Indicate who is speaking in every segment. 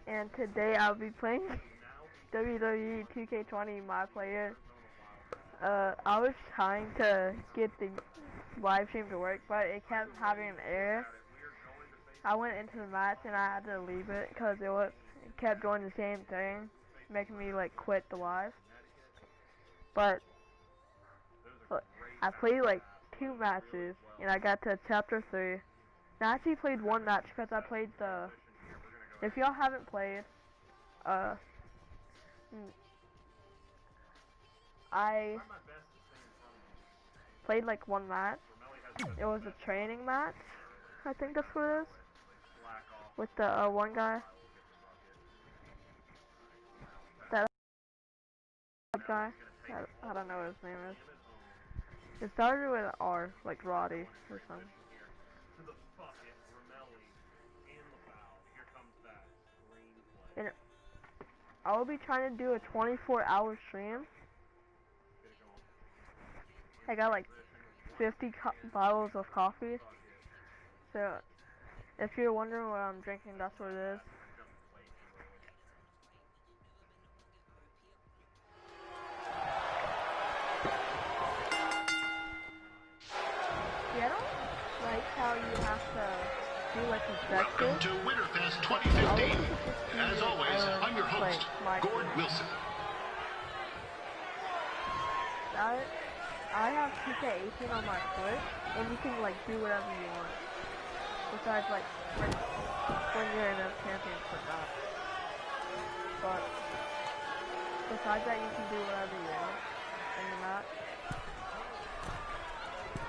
Speaker 1: And today I'll be playing WWE 2K20 My Player. I was trying to get the live stream to work, but it kept having an error. I went into the match and I had to leave it because it kept doing the same thing, making me like quit the live. But look, I played like 2 matches and I got to chapter 3. And I actually played 1 match because I played the. If y'all haven't played, I played like 1 match. It was a training match. I think that's what it is. With the one guy. That guy. I don't know what his name is. It started with an R, like Roddy or something. And I will be trying to do a 24-hour stream. I got like 50 bottles of coffee. So if you're wondering what I'm drinking, that's what it is. Yeah, I don't like how you have to do like objectives.
Speaker 2: Welcome to Winterfest 2015. As always, I'm your host, Gordon Wilson.
Speaker 1: I have 2K18 on my foot, and you can like do whatever you want. Besides like when you're in a championship match. But besides that, you can do whatever you want in the match.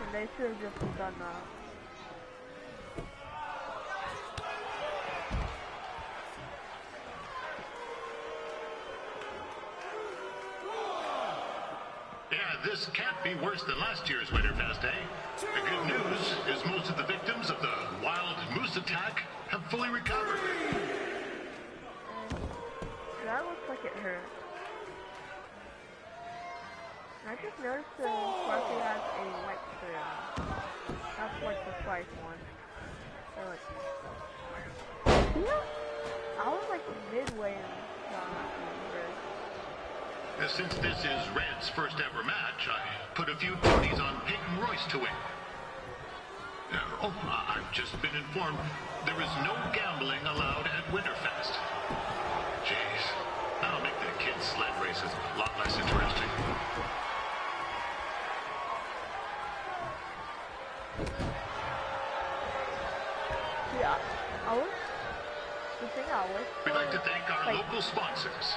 Speaker 1: And they should have just done that.
Speaker 2: This can't be worse than last year's Winterfest, eh? The good news is most of the victims of the wild moose attack have fully recovered.
Speaker 1: That looks like it hurt. I just noticed the Sparky has a white shirt on. That's like the Spice one. So like, yeah, I was like midway in the
Speaker 2: Since this is Red's first ever match, I put a few pennies on Peyton Royce to win. I've just been informed there is no gambling allowed at Winterfest. Jeez, that'll make the kids' sled races a lot less interesting.
Speaker 1: Yeah,
Speaker 2: We'd like to thank our local sponsors.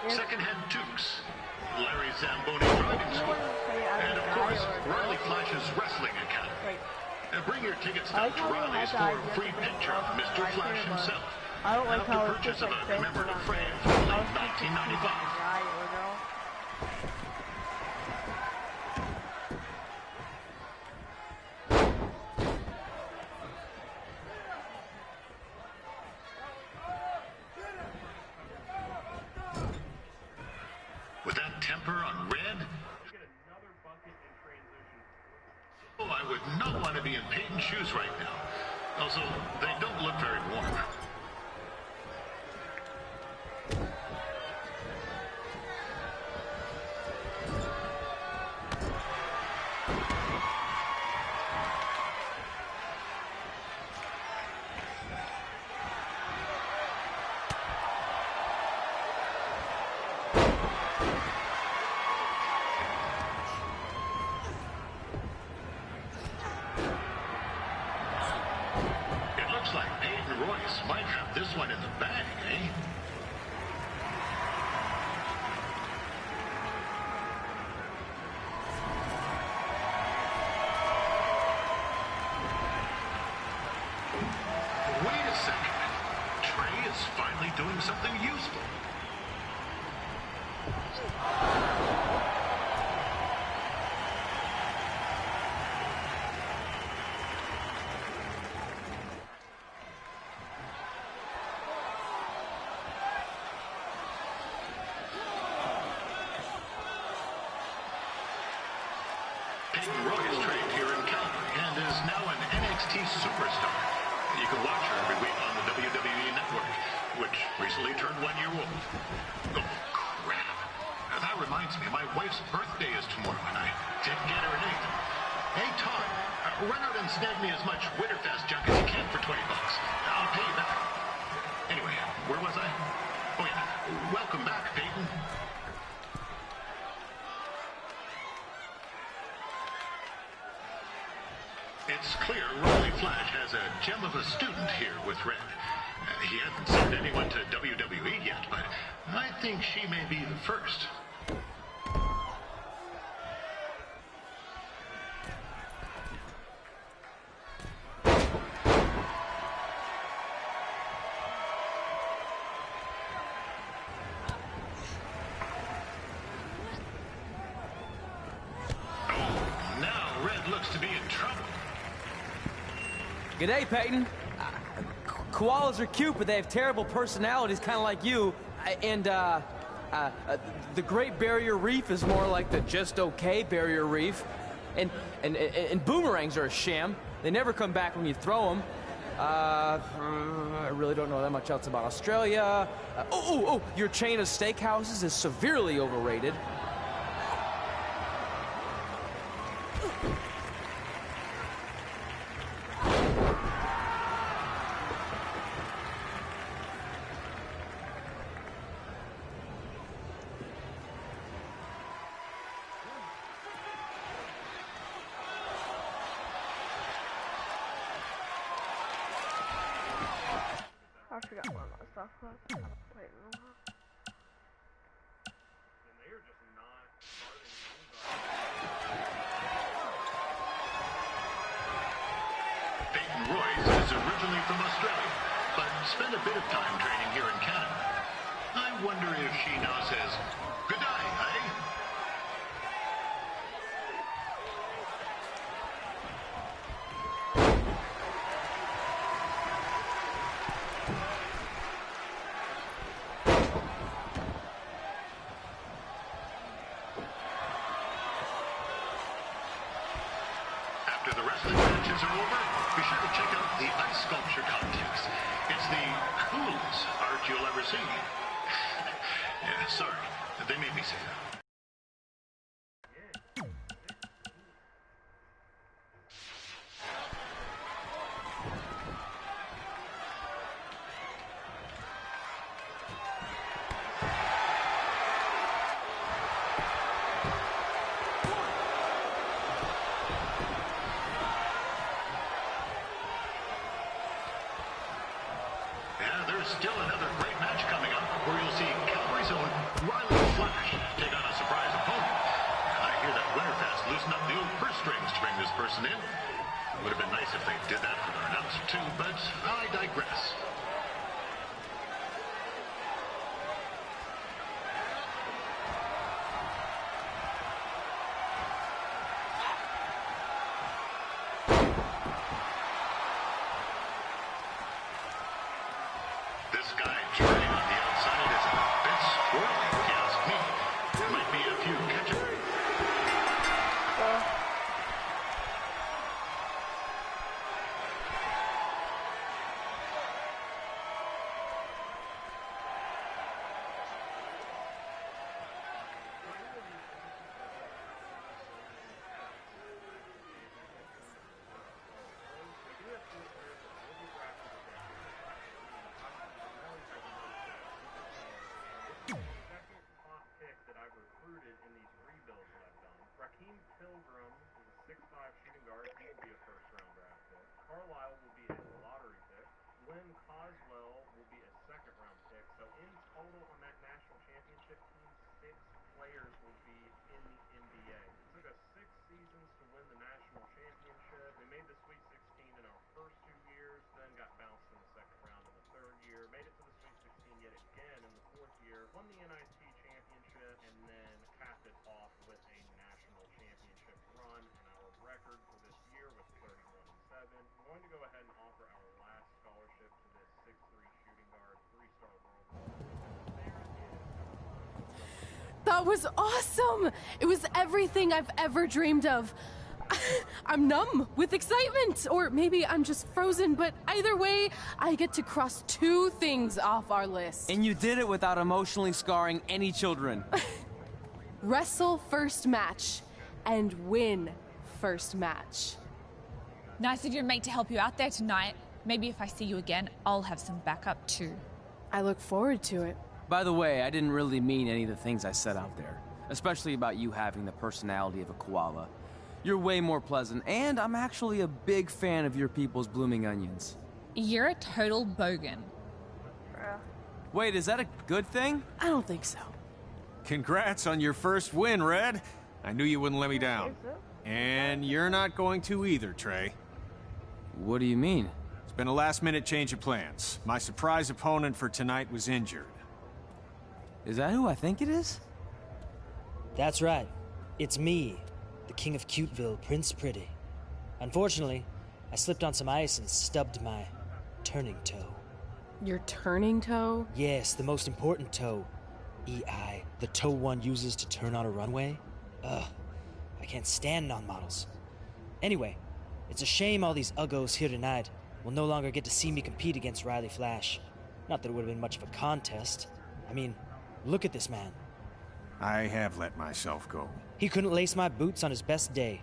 Speaker 2: Secondhand Tukes, Larry Zamboni Driving School, and of course, Riley Flash's Wrestling Academy. And bring your tickets down to Riley's for a free picture of Mr. Flash himself. After purchase of a commemorative frame from late 1995. With that temper on Red, I would not want to be in Peyton's shoes right now. Also, they don't look very warm. Royce might have this one in the bag, eh? Wait a second. Trey is finally doing something useful. Peyton Roy is trained here in Calgary and is now an NXT superstar. You can watch her every week on the WWE Network, which recently turned 1 year old. Oh, crap. That reminds me, my wife's birthday is tomorrow, and I didn't get her anything. Hey, Todd, run out and snag me as much Winterfest junk as you can for $20. I'll pay you back. Anyway, where was I? Oh, yeah. Welcome back, Peyton. It's clear Riley Flash has a gem of a student here with Red. He hasn't sent anyone to WWE yet, but I think she may be the first. Oh, now Red looks to be in trouble.
Speaker 3: G'day, Peyton. Koalas are cute, but they have terrible personalities, kind of like you. The Great Barrier Reef is more like the just okay Barrier Reef. And boomerangs are a sham. They never come back when you throw them. I really don't know that much else about Australia. Your chain of steakhouses is severely overrated.
Speaker 1: I forgot one of my stuff. Wait,
Speaker 2: Peyton Royce is originally from Australia, but spent a bit of time training here in Canada. I wonder if she now says, "Good day, eh?" After the wrestling matches are over, be sure to check out the ice sculpture contest. It's the coolest art you'll ever see. Yeah, sorry. They made me say that. Still another great match coming up where you'll see Calgary's own Riley Flash take on a surprise opponent. I hear that Winterfest loosened up the old purse strings to bring this person in. Would have been nice if they did that for their announcer too, but I digress. This guy, Jordan, on the outside is a bit squirrely, if you ask me. There might be a few catches.
Speaker 4: Pilgrim is a 6'5" shooting guard. He will be a first-round draft pick. Carlisle will be a lottery pick. Glenn Coswell will be a second-round pick. So in total on that national championship team, 6 players will be in the NBA. It took us 6 seasons to win the national championship. We made the Sweet 16 in our first 2 years, then got bounced in the second round in the third year. Made it to the Sweet 16 yet again in the fourth year. Won the NIT championship and then capped it off with a national championship run. And our record for this year was 31-7. We're going to go ahead and offer our last scholarship to this 6'3" shooting guard, 3-star world.
Speaker 5: That was awesome! It was everything I've ever dreamed of. I'm numb with excitement, or maybe I'm just frozen, but either way, I get to cross 2 things off our list.
Speaker 3: And you did it without emotionally scarring any children.
Speaker 5: Wrestle first match and win first match.
Speaker 6: Nice of your mate to help you out there tonight. Maybe if I see you again, I'll have some backup too.
Speaker 5: I look forward to it.
Speaker 3: By the way, I didn't really mean any of the things I said out there, especially about you having the personality of a koala. You're way more pleasant, and I'm actually a big fan of your people's blooming onions.
Speaker 6: You're a total bogan.
Speaker 3: Wait, is that a good thing?
Speaker 5: I don't think so.
Speaker 7: Congrats on your first win, Red. I knew you wouldn't let me down. And you're not going to either, Trey.
Speaker 3: What do you mean?
Speaker 7: It's been a last-minute change of plans. My surprise opponent for tonight was injured.
Speaker 3: Is that who I think it is?
Speaker 8: That's right. It's me, the King of Cuteville, Prince Pretty. Unfortunately, I slipped on some ice and stubbed my turning toe.
Speaker 5: Your turning toe?
Speaker 8: Yes, the most important toe. EI, the toe one uses to turn on a runway. Ugh, I can't stand non-models. Anyway, it's a shame all these uggos here tonight will no longer get to see me compete against Riley Flash. Not that it would have been much of a contest. I mean, look at this man.
Speaker 7: I have let myself go.
Speaker 8: He couldn't lace my boots on his best day.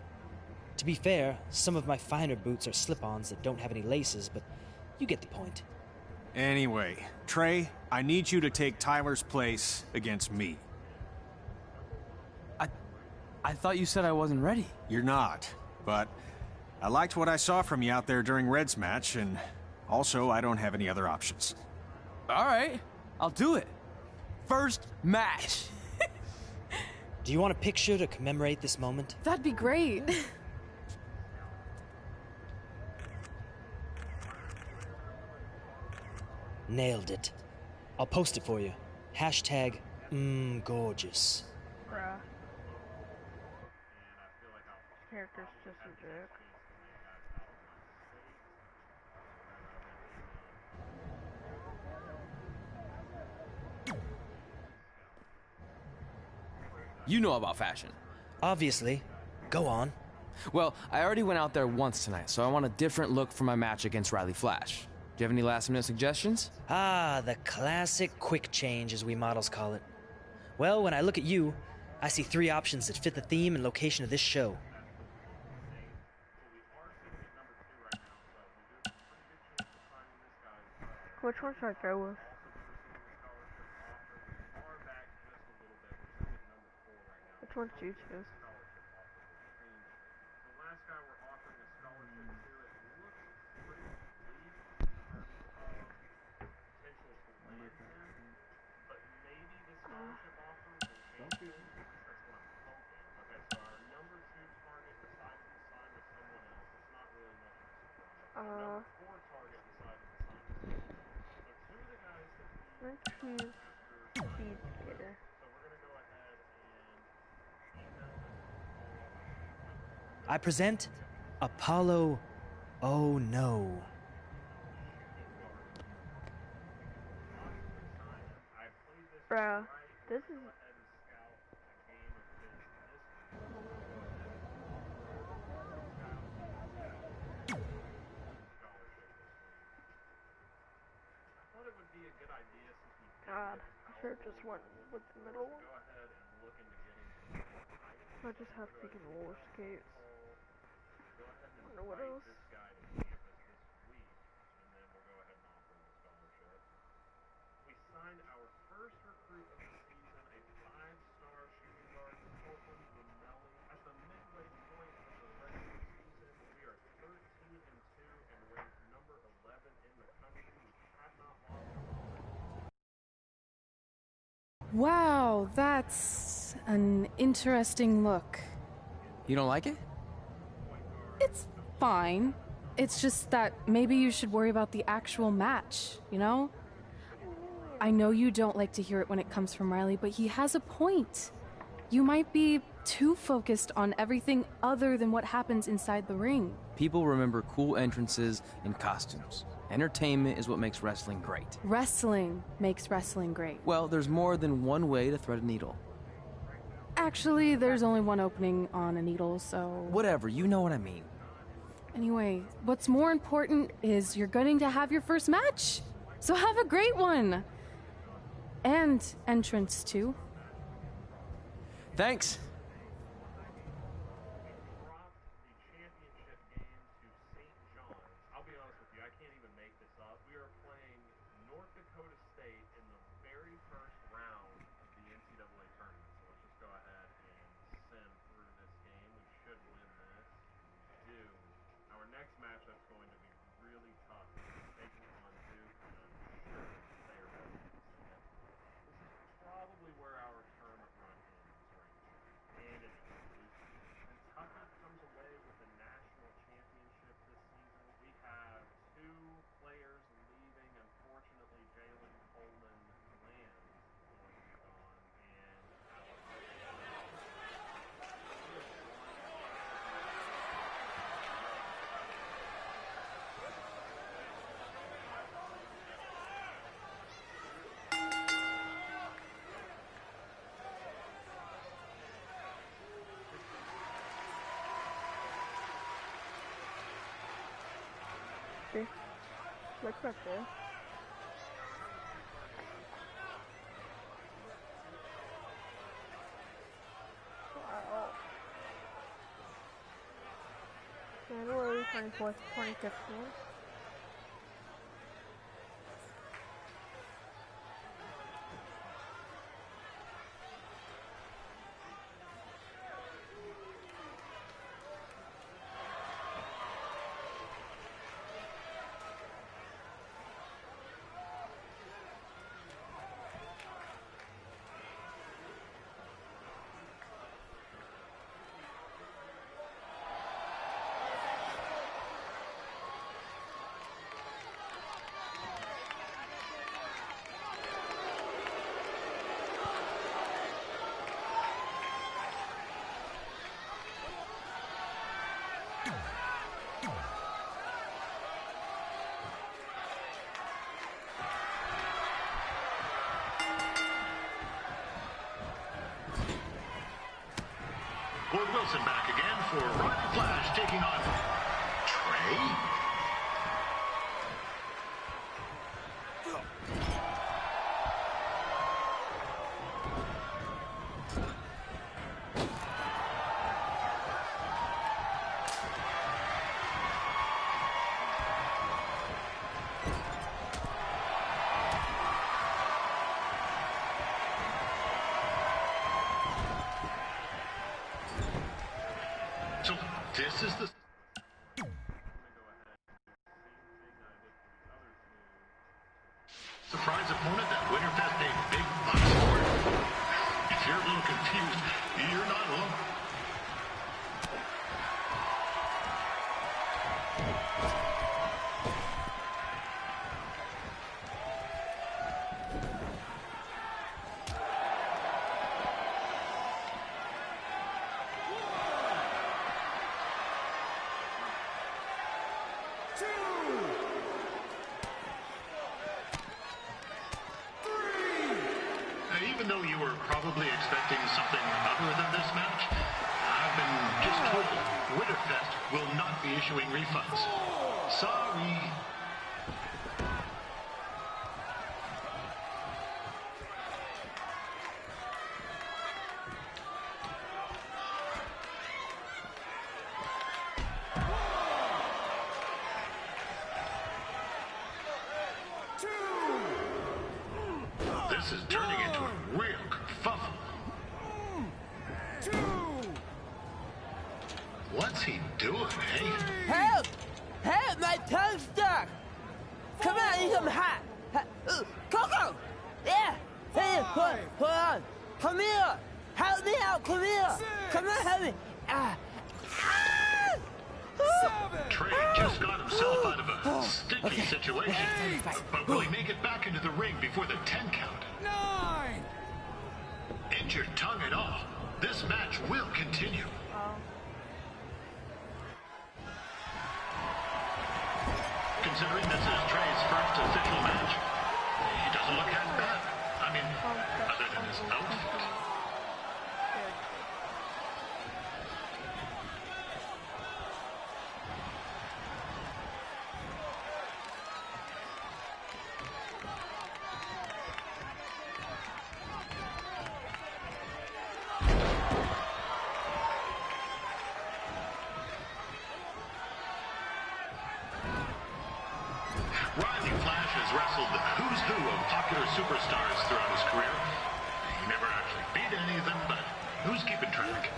Speaker 8: To be fair, some of my finer boots are slip-ons that don't have any laces, but you get the point.
Speaker 7: Anyway, Trey, I need you to take Tyler's place against me.
Speaker 3: I thought you said I wasn't ready.
Speaker 7: You're not, but I liked what I saw from you out there during Red's match, and also I don't have any other options.
Speaker 3: All right, I'll do it. First match.
Speaker 8: Do you want a picture to commemorate this moment?
Speaker 5: That'd be great.
Speaker 8: Nailed it. I'll post it for you. Hashtag gorgeous.
Speaker 1: Bruh. Character's just a jerk.
Speaker 3: You know about fashion.
Speaker 8: Obviously. Go on.
Speaker 3: Well, I already went out there once tonight, so I want a different look for my match against Riley Flash. Do you have any last-minute suggestions?
Speaker 8: Ah, the classic quick change, as we models call it. Well, when I look at you, I see 3 options that fit the theme and location of this show.
Speaker 1: Which one should I go with? Which one should you choose? Let's choose Speed Skater.
Speaker 8: I present Apollo. Oh no.
Speaker 1: Bruh, this is... God, I should've just went with the middle one. I just have freaking roller skates. I wonder what else.
Speaker 4: We signed our first recruit of the season, a 5-star shooting guard from Portland, Bumelli. At the midway point of the regular season, we are 13-2 and ranked number 11 in the country. We have not lost a ball.
Speaker 5: Wow, that's an interesting look.
Speaker 3: You don't like it?
Speaker 5: It's fine. It's just that maybe you should worry about the actual match, you know? I know you don't like to hear it when it comes from Riley, but he has a point. You might be too focused on everything other than what happens inside the ring.
Speaker 3: People remember cool entrances and costumes. Entertainment is what makes wrestling great.
Speaker 5: Wrestling makes wrestling great.
Speaker 3: Well, there's more than one way to thread a needle.
Speaker 5: Actually, there's only one opening on a needle, so...
Speaker 3: Whatever, you know what I mean.
Speaker 5: Anyway, what's more important is you're going to have your first match. So have a great one. And entrance, too.
Speaker 3: Thanks.
Speaker 1: Looks up there. Wow. January 24th, 2015.
Speaker 2: Gord Wilson back again for Riley Flash taking on Trey. So this is the surprise opponent that Winterfest paid big bucks for. If you're a little confused, you're not alone. Even though you were probably expecting something other than this match, I've been just told Winterfest will not be issuing refunds. Sorry. This is turning into a real kerfuffle. What's he doing, eh?
Speaker 9: Help! Help! My tongue's stuck! Come on, I need some hot! Coco! Yeah! Hey, hold on! Come here! Help me out! Come here! Come on, help me!
Speaker 2: Trey just got himself out of a sticky situation. But will he make it back into the ring before the 10 count?
Speaker 7: 9!
Speaker 2: Injured tongue and all, this match will continue. Considering this is Trey's first official match, he doesn't look half bad. I mean, other than his outfit. Riley Flash has wrestled the who's who of popular superstars throughout his career. He never actually beat any of them, but who's keeping track?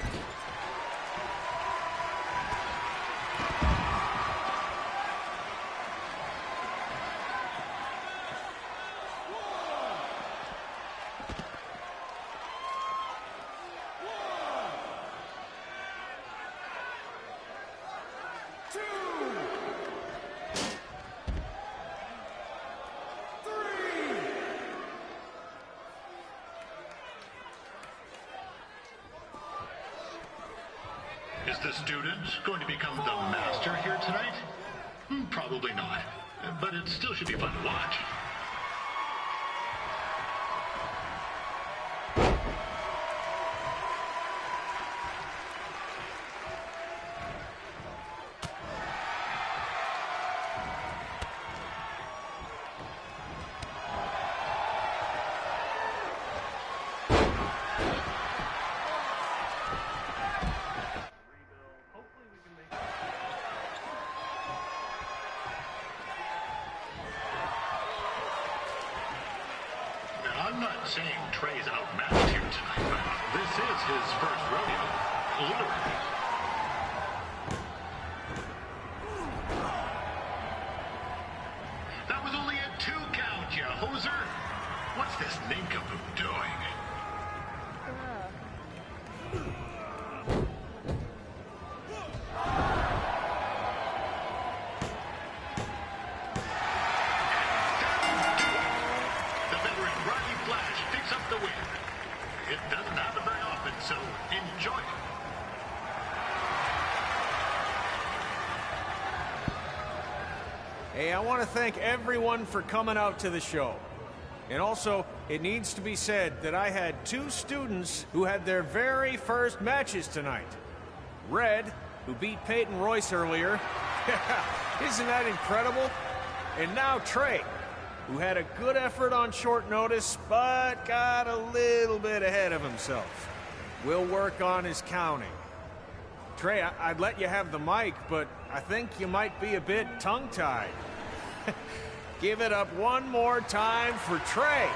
Speaker 2: Is the student going to become the master here tonight? Probably not, but it still should be fun to watch. I'm not saying Trey's outmatched here tonight, but this is his first rodeo, literally. That was only a 2 count, you hoser. What's this nincompoop doing? It doesn't happen very often, so enjoy it.
Speaker 7: Hey, I want to thank everyone for coming out to the show. And also, it needs to be said that I had 2 students who had their very first matches tonight. Red, who beat Peyton Royce earlier. Isn't that incredible? And now Trey, who had a good effort on short notice, but got a little bit ahead of himself. We'll work on his counting. Trey, I'd let you have the mic, but I think you might be a bit tongue-tied. Give it up one more time for Trey.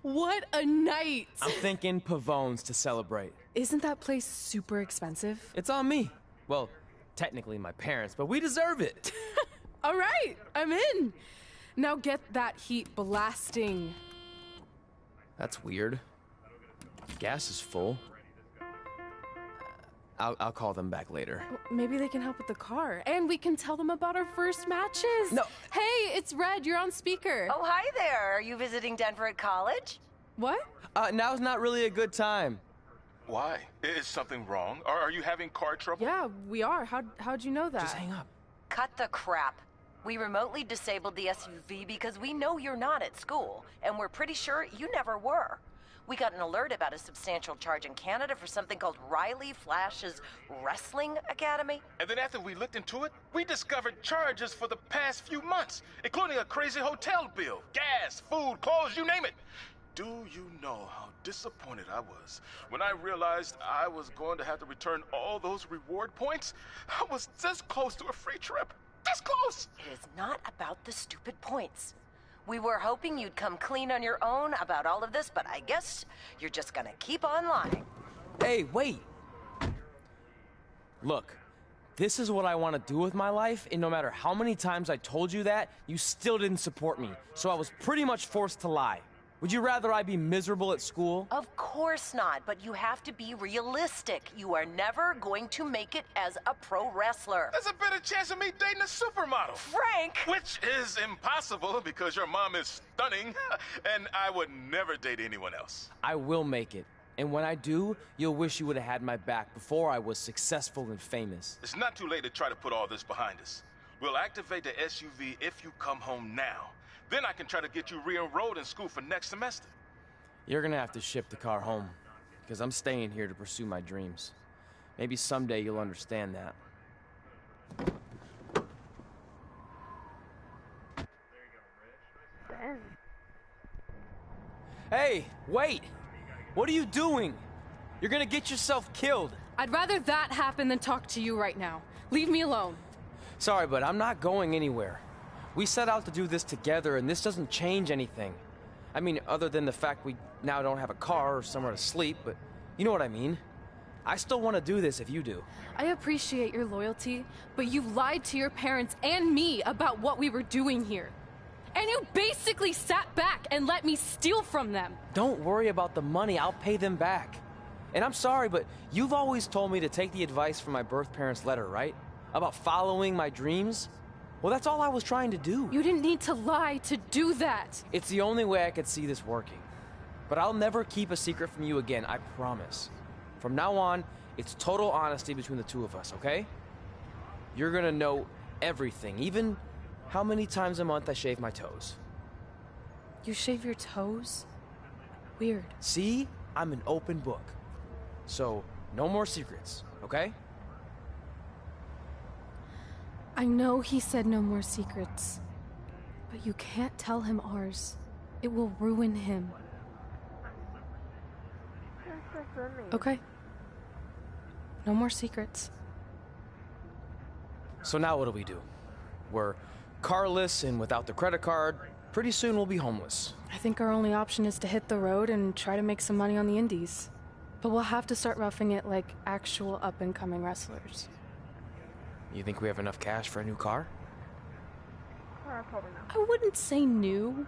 Speaker 5: What a night!
Speaker 3: I'm thinking Pavone's to celebrate.
Speaker 5: Isn't that place super expensive?
Speaker 3: It's on me. Well, technically my parents, but we deserve it.
Speaker 5: All right, I'm in. Now get that heat blasting.
Speaker 3: That's weird. Gas is full. I'll call them back later.
Speaker 5: Maybe they can help with the car. And we can tell them about our first matches.
Speaker 3: No.
Speaker 5: Hey, it's Red. You're on speaker.
Speaker 10: Oh, hi there. Are you visiting Denver at college?
Speaker 5: What?
Speaker 3: Now's not really a good time.
Speaker 11: Why? Is something wrong? Are you having car trouble?
Speaker 5: Yeah, we are. How'd you know that?
Speaker 3: Just hang up.
Speaker 10: Cut the crap. We remotely disabled the SUV because we know you're not at school, and we're pretty sure you never were. We got an alert about a substantial charge in Canada for something called Riley Flash's Wrestling Academy.
Speaker 11: And then after we looked into it, we discovered charges for the past few months, including a crazy hotel bill, gas, food, clothes, you name it. Do you know how disappointed I was when I realized I was going to have to return all those reward points? I was this close to a free trip. This close!
Speaker 10: It is not about the stupid points. We were hoping you'd come clean on your own about all of this, but I guess you're just gonna keep on lying.
Speaker 3: Hey, wait. Look, this is what I want to do with my life, and no matter how many times I told you that, you still didn't support me. So I was pretty much forced to lie. Would you rather I be miserable at school?
Speaker 10: Of course not, but you have to be realistic. You are never going to make it as a pro wrestler.
Speaker 11: There's a better chance of me dating a supermodel.
Speaker 10: Frank!
Speaker 11: Which is impossible because your mom is stunning, and I would never date anyone else.
Speaker 3: I will make it. And when I do, you'll wish you would have had my back before I was successful and famous.
Speaker 11: It's not too late to try to put all this behind us. We'll activate the SUV if you come home now. Then I can try to get you re-enrolled in school for next semester.
Speaker 3: You're gonna have to ship the car home, because I'm staying here to pursue my dreams. Maybe someday you'll understand that.
Speaker 1: Ben.
Speaker 3: Hey, wait! What are you doing? You're gonna get yourself killed.
Speaker 5: I'd rather that happen than talk to you right now. Leave me alone.
Speaker 3: Sorry, but I'm not going anywhere. We set out to do this together, and this doesn't change anything. I mean, other than the fact we now don't have a car or somewhere to sleep, but you know what I mean. I still want to do this if you do.
Speaker 5: I appreciate your loyalty, but you lied to your parents and me about what we were doing here. And you basically sat back and let me steal from them.
Speaker 3: Don't worry about the money, I'll pay them back. And I'm sorry, but you've always told me to take the advice from my birth parents' letter, right? About following my dreams? Well, that's all I was trying to do.
Speaker 5: You didn't need to lie to do that.
Speaker 3: It's the only way I could see this working. But I'll never keep a secret from you again, I promise. From now on, it's total honesty between the two of us, okay? You're gonna know everything, even how many times a month I shave my toes.
Speaker 5: You shave your toes? Weird.
Speaker 3: See? I'm an open book. So, no more secrets, okay?
Speaker 5: I know he said no more secrets, but you can't tell him ours. It will ruin him. Okay. No more secrets.
Speaker 3: So now what do? We're carless and without the credit card. Pretty soon we'll be homeless.
Speaker 5: I think our only option is to hit the road and try to make some money on the indies. But we'll have to start roughing it like actual up-and-coming wrestlers.
Speaker 3: You think we have enough cash for a new car?
Speaker 1: Probably not.
Speaker 5: I wouldn't say new.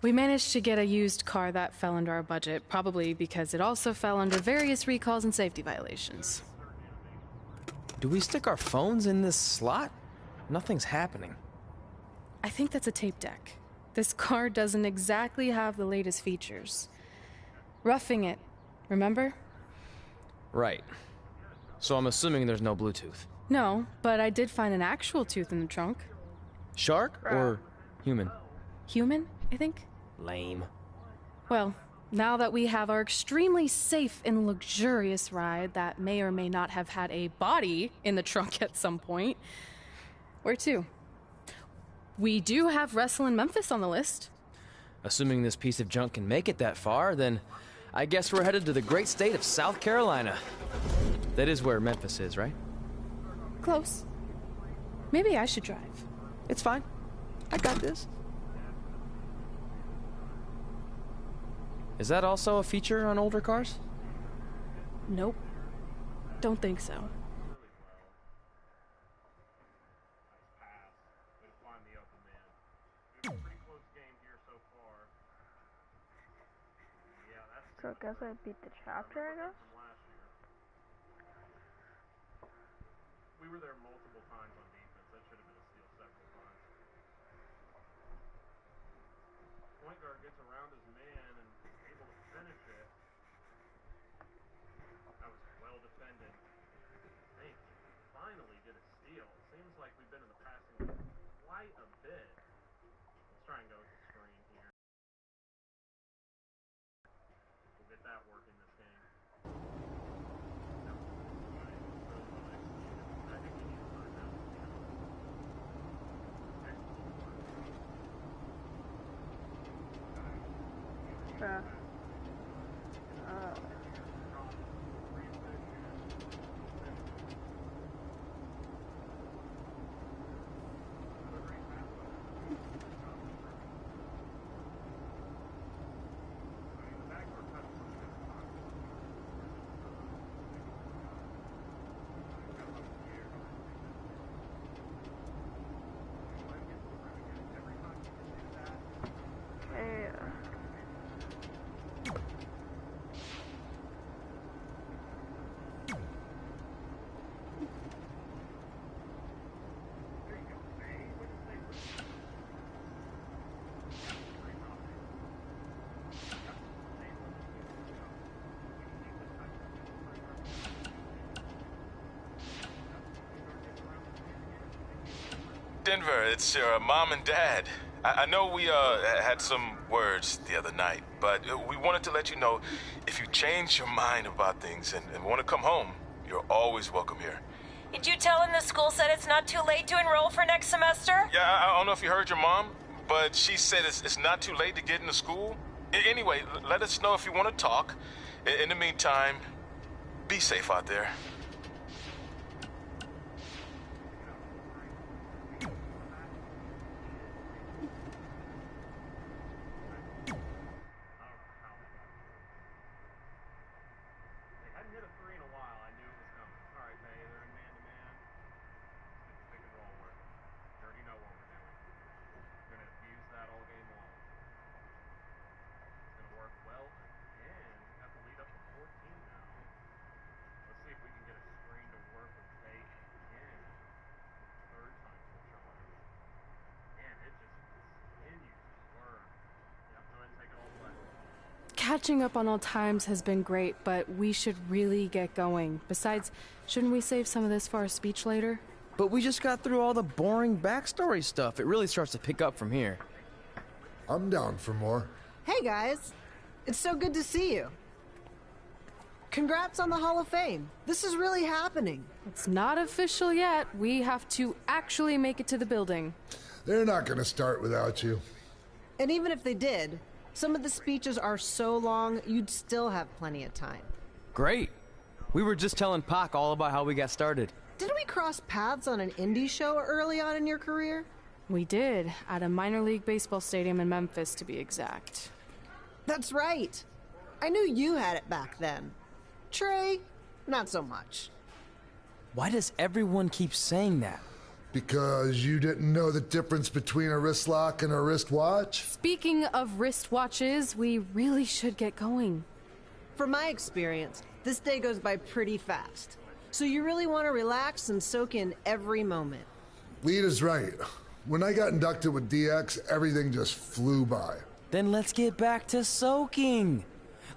Speaker 5: We managed to get a used car that fell under our budget, probably because it also fell under various recalls and safety violations.
Speaker 3: Do we stick our phones in this slot? Nothing's happening.
Speaker 5: I think that's a tape deck. This car doesn't exactly have the latest features. Roughing it, remember?
Speaker 3: Right. So I'm assuming there's no Bluetooth.
Speaker 5: No, but I did find an actual tooth in the trunk.
Speaker 3: Shark or human?
Speaker 5: Human, I think.
Speaker 3: Lame.
Speaker 5: Well, now that we have our extremely safe and luxurious ride that may or may not have had a body in the trunk at some point, where to? We do have Wrestle in Memphis on the list.
Speaker 3: Assuming this piece of junk can make it that far, then I guess we're headed to the great state of South Carolina. That is where Memphis is, right?
Speaker 5: Close. Maybe I should drive.
Speaker 3: It's fine. I got this. Is that also a feature on older cars?
Speaker 5: Nope. Don't think so.
Speaker 1: So I guess I beat the chapter, I guess?
Speaker 4: We were there multiple times on defense. That should have been a steal several times. Point guard gets around his man and able to finish it. That was well defended. They finally did a steal. Seems like we've been in the passing quite a bit. Let's try and go with the screen here. We'll get that working this game.
Speaker 1: Yeah.
Speaker 11: Denver, it's your mom and dad. I know we had some words the other night, but we wanted to let you know if you change your mind about things and want to come home, you're always welcome here.
Speaker 10: Did you tell him the school said it's not too late to enroll for next semester?
Speaker 11: Yeah, I don't know if you heard your mom, but she said it's not too late to get into school. Anyway, let us know if you want to talk. In the meantime, be safe out there.
Speaker 5: Catching up on old times has been great, but we should really get going. Besides, shouldn't we save some of this for our speech later?
Speaker 3: But we just got through all the boring backstory stuff. It really starts to pick up from here.
Speaker 12: I'm down for more.
Speaker 13: Hey guys, it's so good to see you. Congrats on the Hall of Fame. This is really happening.
Speaker 5: It's not official yet. We have to actually make it to the building.
Speaker 12: They're not gonna start without you.
Speaker 13: And even if they did, some of the speeches are so long, you'd still have plenty of time.
Speaker 3: Great. We were just telling Pac all about how we got started.
Speaker 13: Didn't we cross paths on an indie show early on in your career?
Speaker 5: We did, at a minor league baseball stadium in Memphis, to be exact.
Speaker 13: That's right. I knew you had it back then. Trey, not so much.
Speaker 3: Why does everyone keep saying that?
Speaker 12: Because you didn't know the difference between a wrist lock and a wristwatch?
Speaker 5: Speaking of wristwatches, we really should get going.
Speaker 13: From my experience, this day goes by pretty fast. So you really want to relax and soak in every moment.
Speaker 12: Lita's right. When I got inducted with DX, everything just flew by.
Speaker 3: Then let's get back to soaking.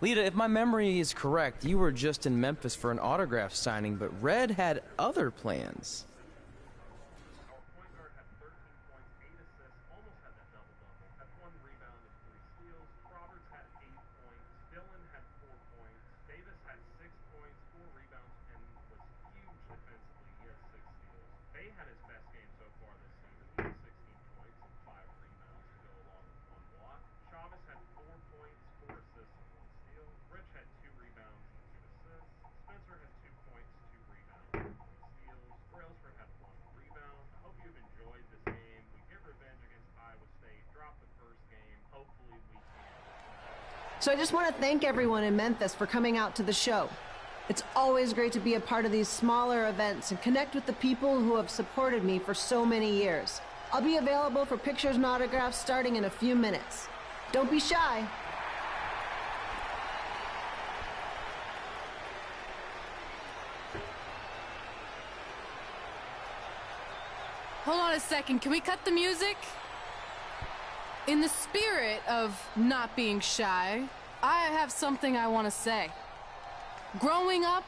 Speaker 3: Lita, if my memory is correct, you were just in Memphis for an autograph signing, but Red had other plans.
Speaker 13: So I just want to thank everyone in Memphis for coming out to the show. It's always great to be a part of these smaller events and connect with the people who have supported me for so many years. I'll be available for pictures and autographs starting in a few minutes. Don't be shy.
Speaker 5: Hold on a second, can we cut the music? In the spirit of not being shy, I have something I want to say. Growing up,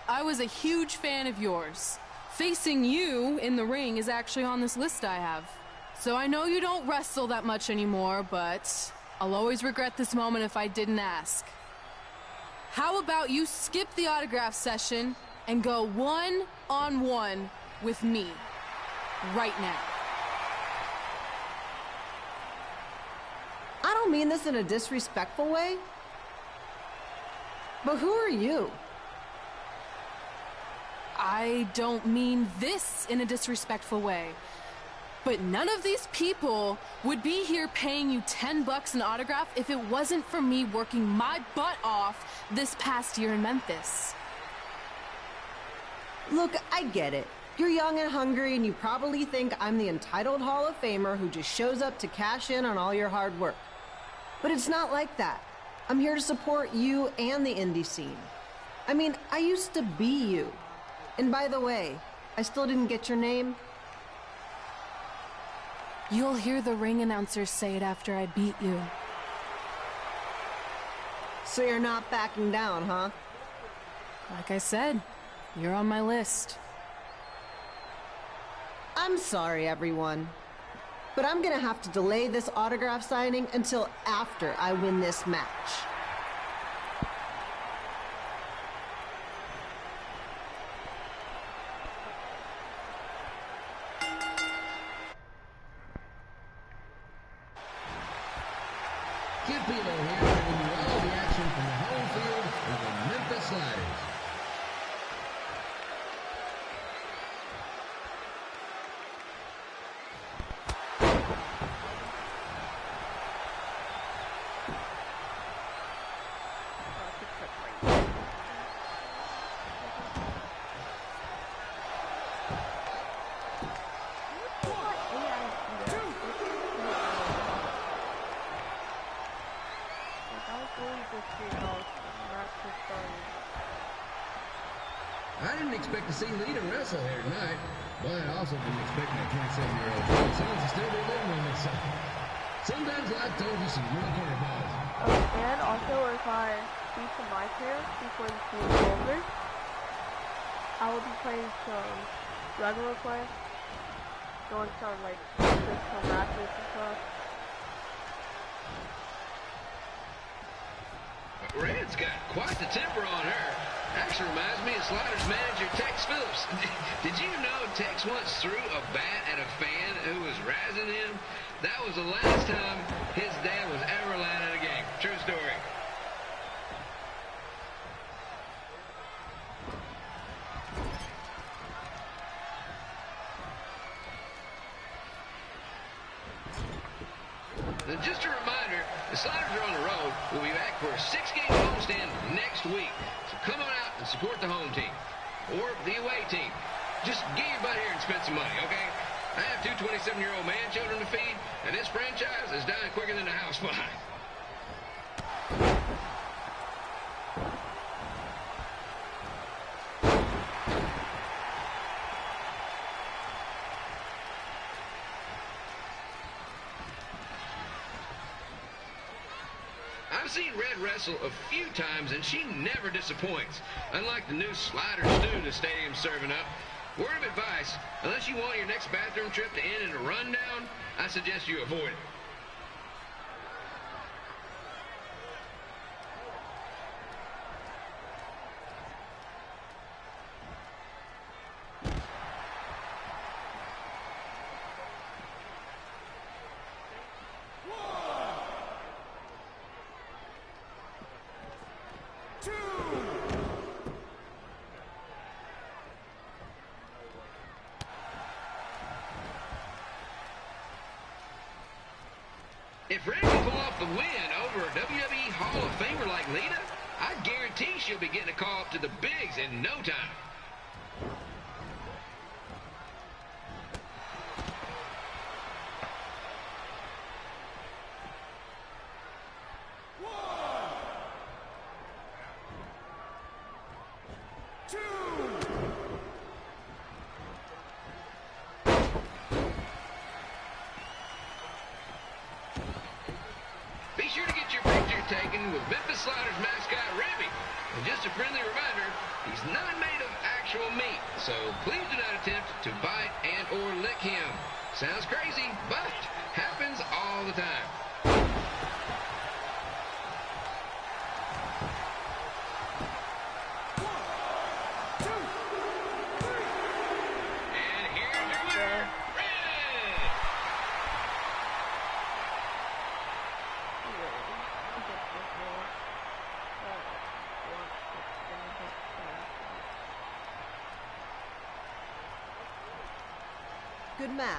Speaker 5: I was a huge fan of yours. Facing you in the ring is actually on this list I have. So I know you don't wrestle that much anymore, but I'll always regret this moment if I didn't ask. How about you skip the autograph session and go one-on-one with me right now?
Speaker 13: I don't mean this in a disrespectful way, but who are you?
Speaker 5: I don't mean this in a disrespectful way, but none of these people would be here paying you $10 an autograph if it wasn't for me working my butt off this past year in Memphis.
Speaker 13: Look, I get it. You're young and hungry, and you probably think I'm the entitled Hall of Famer who just shows up to cash in on all your hard work. But it's not like that. I'm here to support you and the indie scene. I mean, I used to be you. And by the way, I still didn't get your name.
Speaker 5: You'll hear the ring announcers say it after I beat you.
Speaker 13: So you're not backing down, huh?
Speaker 5: Like I said, you're on my list.
Speaker 13: I'm sorry, everyone, but I'm gonna have to delay this autograph signing until after I win this match.
Speaker 14: Kid Pilo here, bringing you all the action from the home field of the Memphis Sliders. I didn't expect to see Lita wrestle here tonight, but I also didn't expect my 27-year-old grandson to still be living on this side. Sometimes life throws you some real curveballs.
Speaker 1: And also, if I beat some My Carrer before the season is over, I will be playing some regular play, doing some like just some matches and stuff.
Speaker 14: Red's got quite the temper on her. Actually reminds me of Sliders manager Tex Phillips. Did you know Tex once threw a bat at a fan who was razzing him? That was the last time his dad was ever allowed at a game. True story. Now, just a reminder, the Sliders are on the road. We'll be back for a 6-game homestand next week. So come on out and support the home team or the away team. Just get your butt here and spend some money, okay? I have 2 27-year-old man children to feed, and this franchise is dying quicker than the house fly. I've seen Red wrestle a few times, and she never disappoints. Unlike the new slider stew the stadium's serving up. Word of advice, unless you want your next bathroom trip to end in a rundown, I suggest you avoid it. If Red can pull off the win over a WWE Hall of Famer like Lita, I guarantee she'll be getting a call up to the bigs in no time. Be sure to get your picture taken with Memphis Sliders mascot Ribby. And just a friendly reminder, he's not made of actual meat, so please do not attempt to bite and or lick him. Sounds crazy, but happens all the time. And here's your winner, Red!
Speaker 13: good match,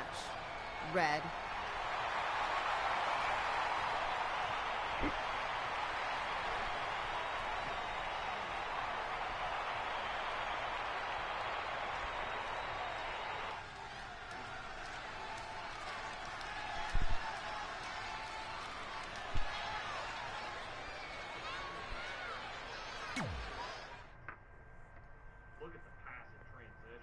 Speaker 13: Red.
Speaker 4: Look at the passive transition.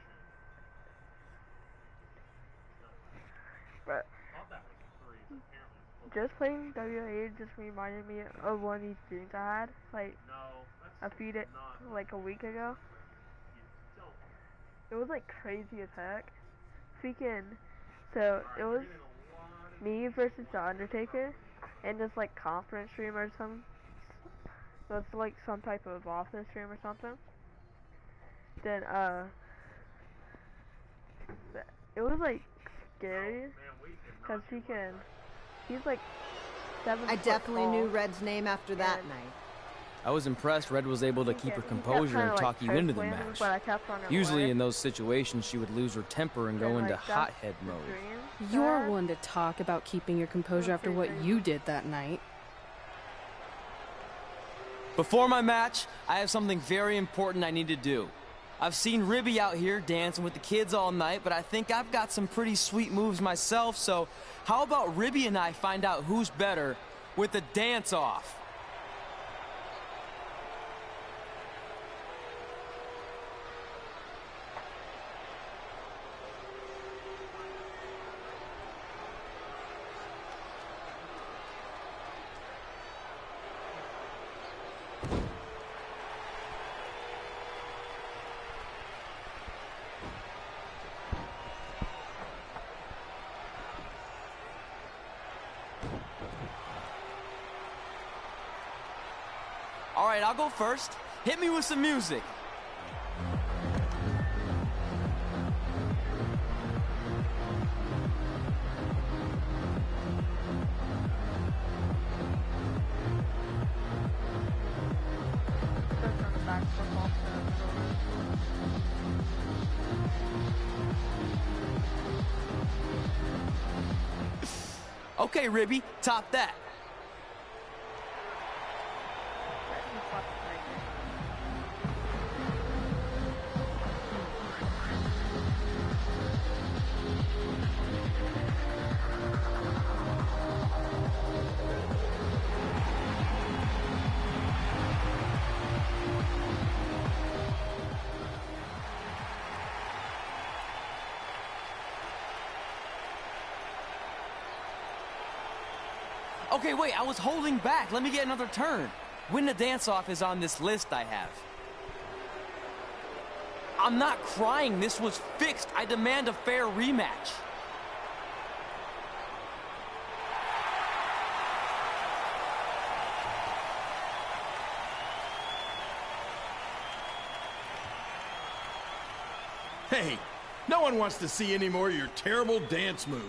Speaker 1: But
Speaker 4: Thought that was a three, but apparently it's supposed
Speaker 1: just playing WWE just reminded me of one of these dreams I had, like
Speaker 4: No, that's
Speaker 1: like a week ago.
Speaker 4: you don't.
Speaker 1: It was like crazy as heck. Freaking, so it was me versus the Undertaker, and this like conference stream or something. So it's like some type of office stream or something. Then it was like scary, cause he's like 7
Speaker 13: I
Speaker 1: foot
Speaker 13: definitely
Speaker 1: tall.
Speaker 13: knew Red's name after that night.
Speaker 3: I was impressed Red was able to keep her composure and talk you into the match.
Speaker 1: But I kept running
Speaker 3: Usually
Speaker 1: away.
Speaker 3: in those situations, she would lose her temper and go into hothead mode.
Speaker 5: You're one to talk about keeping your composure after what you did that night.
Speaker 3: Before my match, I have something very important I need to do. I've seen Ribby out here dancing with the kids all night, but I think I've got some pretty sweet moves myself, so how about Ribby and I find out who's better with the dance-off? All right, I'll go first. Hit me with some music. Okay, Ribby, top that. Okay, wait, I was holding back. Let me get another turn. Win the dance-off is on this list I have. I'm not crying. This was fixed. I demand a fair rematch.
Speaker 15: Hey, no one wants to see any more of your terrible dance moves.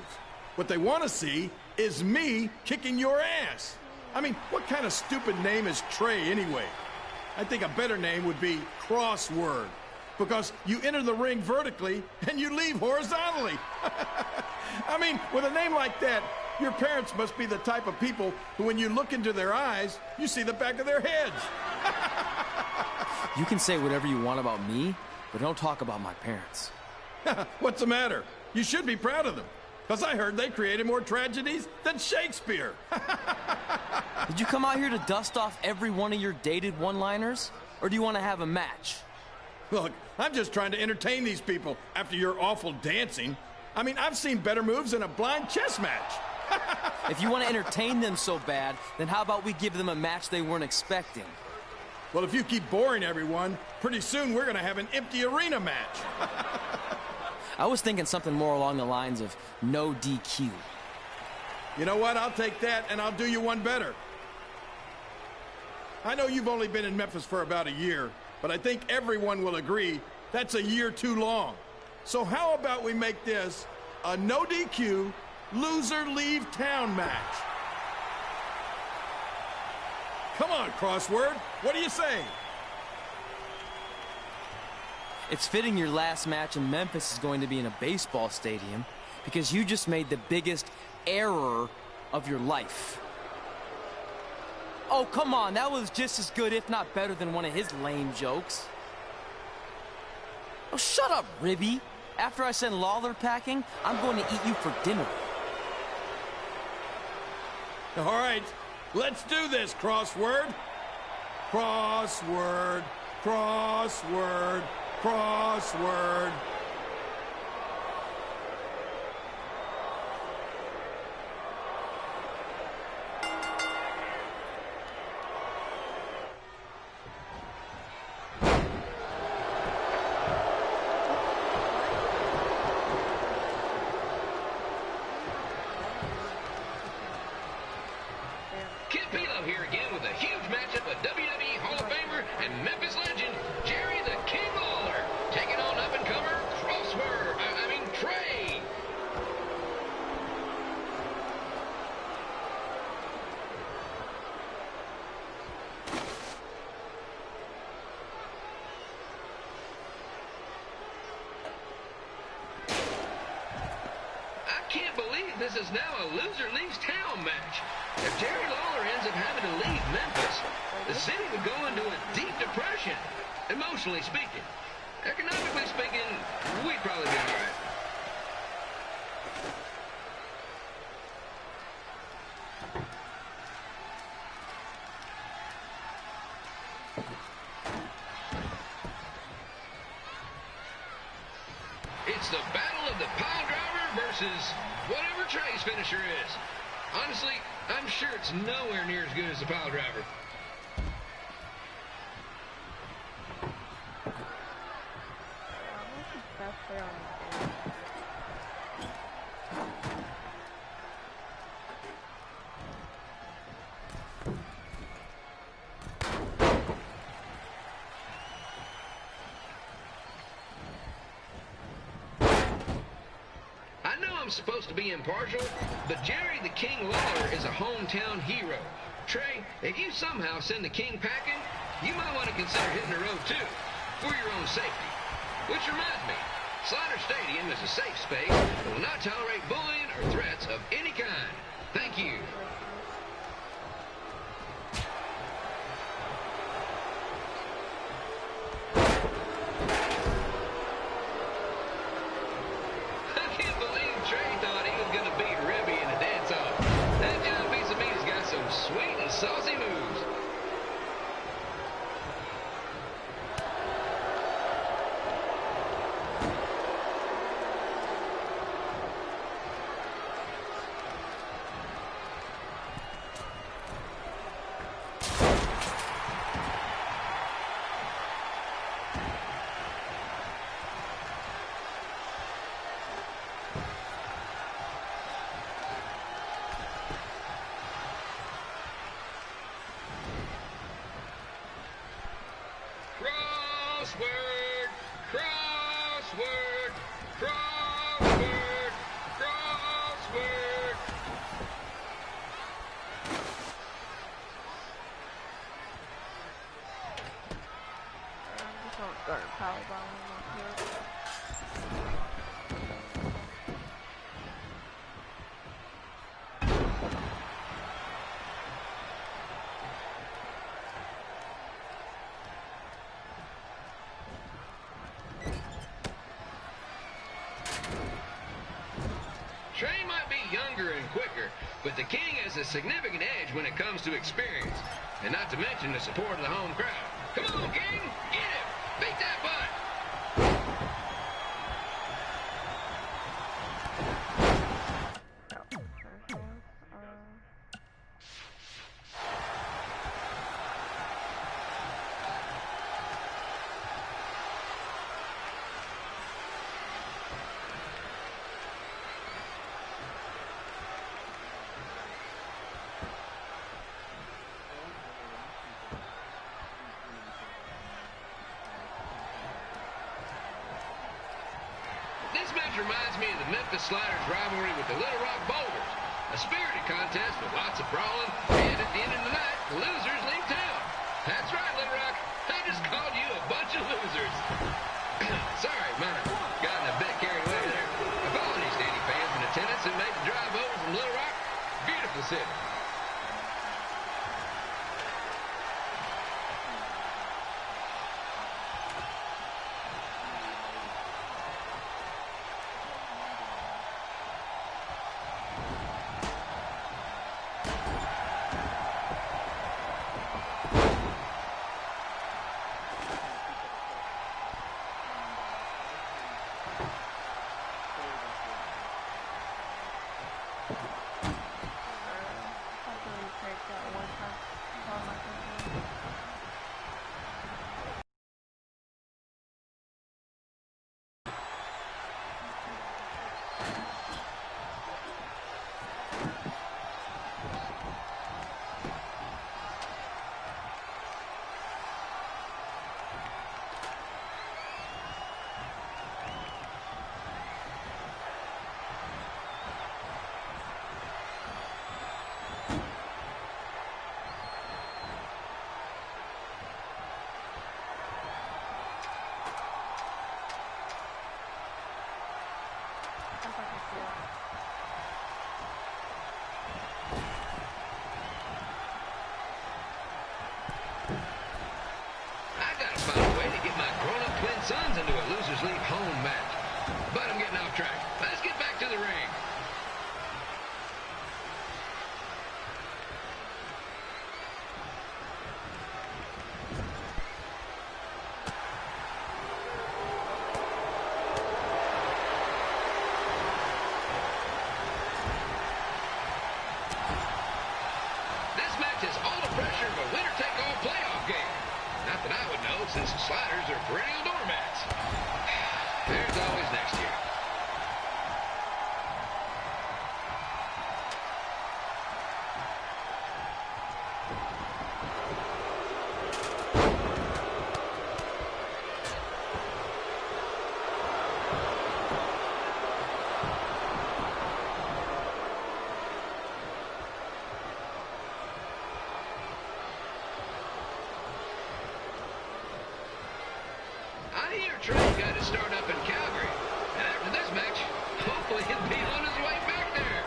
Speaker 15: What they want to see is me kicking your ass. I mean, what kind of stupid name is Trey anyway? I think a better name would be Crossword, because you enter the ring vertically and you leave horizontally. I mean, with a name like that, your parents must be the type of people who, when you look into their eyes, you see the back of their heads.
Speaker 3: You can say whatever you want about me, but don't talk about my parents.
Speaker 15: What's the matter? You should be proud of them. Because I heard they created more tragedies than Shakespeare.
Speaker 3: Did you come out here to dust off every one of your dated one-liners? Or do you want to have a match?
Speaker 15: Look, I'm just trying to entertain these people after your awful dancing. I mean, I've seen better moves than a blind chess match.
Speaker 3: If you want to entertain them so bad, then how about we give them a match they weren't expecting?
Speaker 15: Well, if you keep boring everyone, pretty soon we're going to have an empty arena match.
Speaker 3: I was thinking something more along the lines of no DQ.
Speaker 15: You know what? I'll take that, and I'll do you one better. I know you've only been in Memphis for about a year, but I think everyone will agree that's a year too long. So how about we make this a no DQ, loser leave town match? Come on, Crossword. What do you say?
Speaker 3: It's fitting your last match in Memphis is going to be in a baseball stadium. because you just made the biggest error of your life. Oh, come on, that was just as good, if not better, than one of his lame jokes. Oh, shut up, Ribby. After I send Lawler packing, I'm going to eat you for dinner.
Speaker 15: All right, let's do this, crossword. Crossword, crossword, crossword.
Speaker 14: Here again with a huge matchup of WWE Hall of Famer and Memphis legend Jerry the King Lawler taking on up-and-comer Trey. I can't believe this is now a loser leaves town match. If Jerry Lawler ends up having to leave Memphis, the city would go into a deep depression, emotionally speaking. Economically speaking, we'd probably be all right. It's the battle of the pile driver versus whatever Trey's finisher is. Honestly, I'm sure it's nowhere near as good as the pile driver. I'm supposed to be impartial, but Jerry the King Lawler is a hometown hero. Trey, if you somehow send the King packing, you might want to consider hitting the road too, for your own safety. Which reminds me, Slaughter Stadium is a safe space that will not tolerate bullying or threats of any kind. Thank you. Sweet and saucy moves. Crossword, crossword, crossword, crossword.
Speaker 1: I'm just gonna start a power bomb.
Speaker 14: Trey might be younger and quicker, but the King has a significant edge when it comes to experience, and not to mention the support of the home crowd. Come on, King, get him! Beat that butt! This match reminds me of the Memphis Sliders rivalry with the Little Rock Boulders. A spirited contest with lots of brawling, and at the end of the night, the losers leave town. That's right, Little Rock. I just called you a bunch of losers. Sorry, might have gotten a bit carried away there. Apologies to any fans for I gotta find a way to get my grown-up twin sons into a losers leave home match. But I'm getting off track. Let's get back to the ring. This match has all the pressure of a winner-take-all playoff game. Not that I would know, since the Sliders are perennial doormats. There's always next year. I hear Trey got his start up in Calgary. And after this match, hopefully he'll be on his way back there.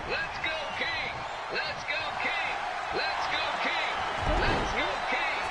Speaker 14: Let's go, King! Let's go, King! Let's go, King! Let's go, King!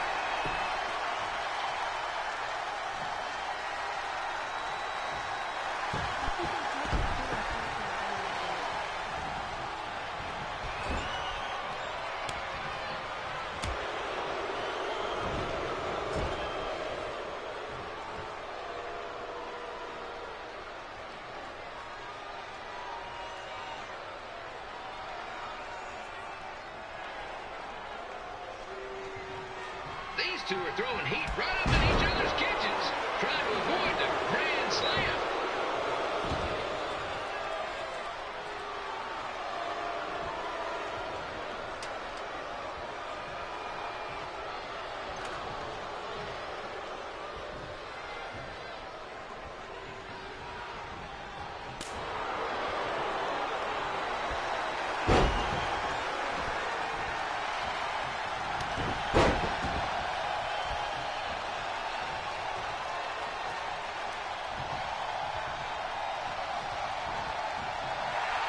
Speaker 14: These two are throwing heat right up in each other's kitchens, trying to avoid the Grand Slam.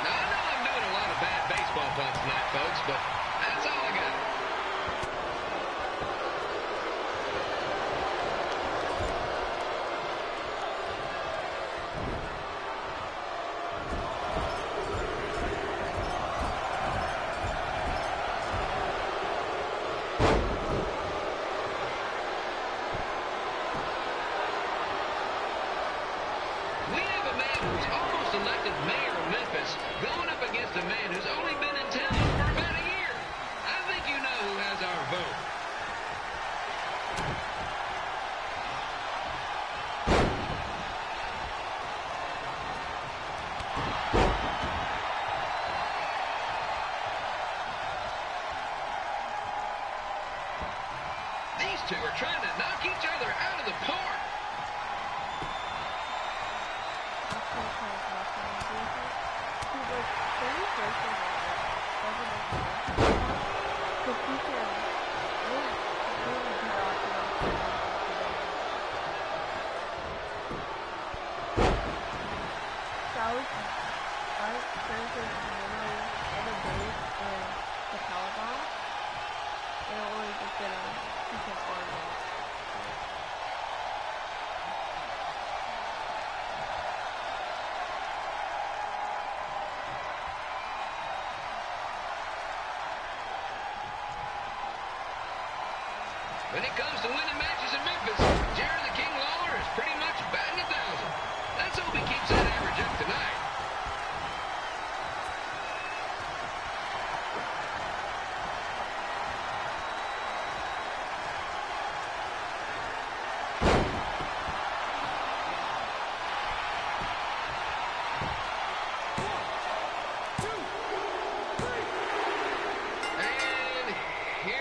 Speaker 14: Now, I know I'm doing a lot of bad baseball puns tonight, folks, but that's all I got. We have a man who's almost elected mayor of Memphis going up against a man who's only been in town for about a year. I think you know who has our vote. These two are trying to knock each other out of the park. When it comes to winning matches in Memphis, Jerry the King Lawler is pretty much batting 1,000. Let's hope he keeps that average up tonight. And here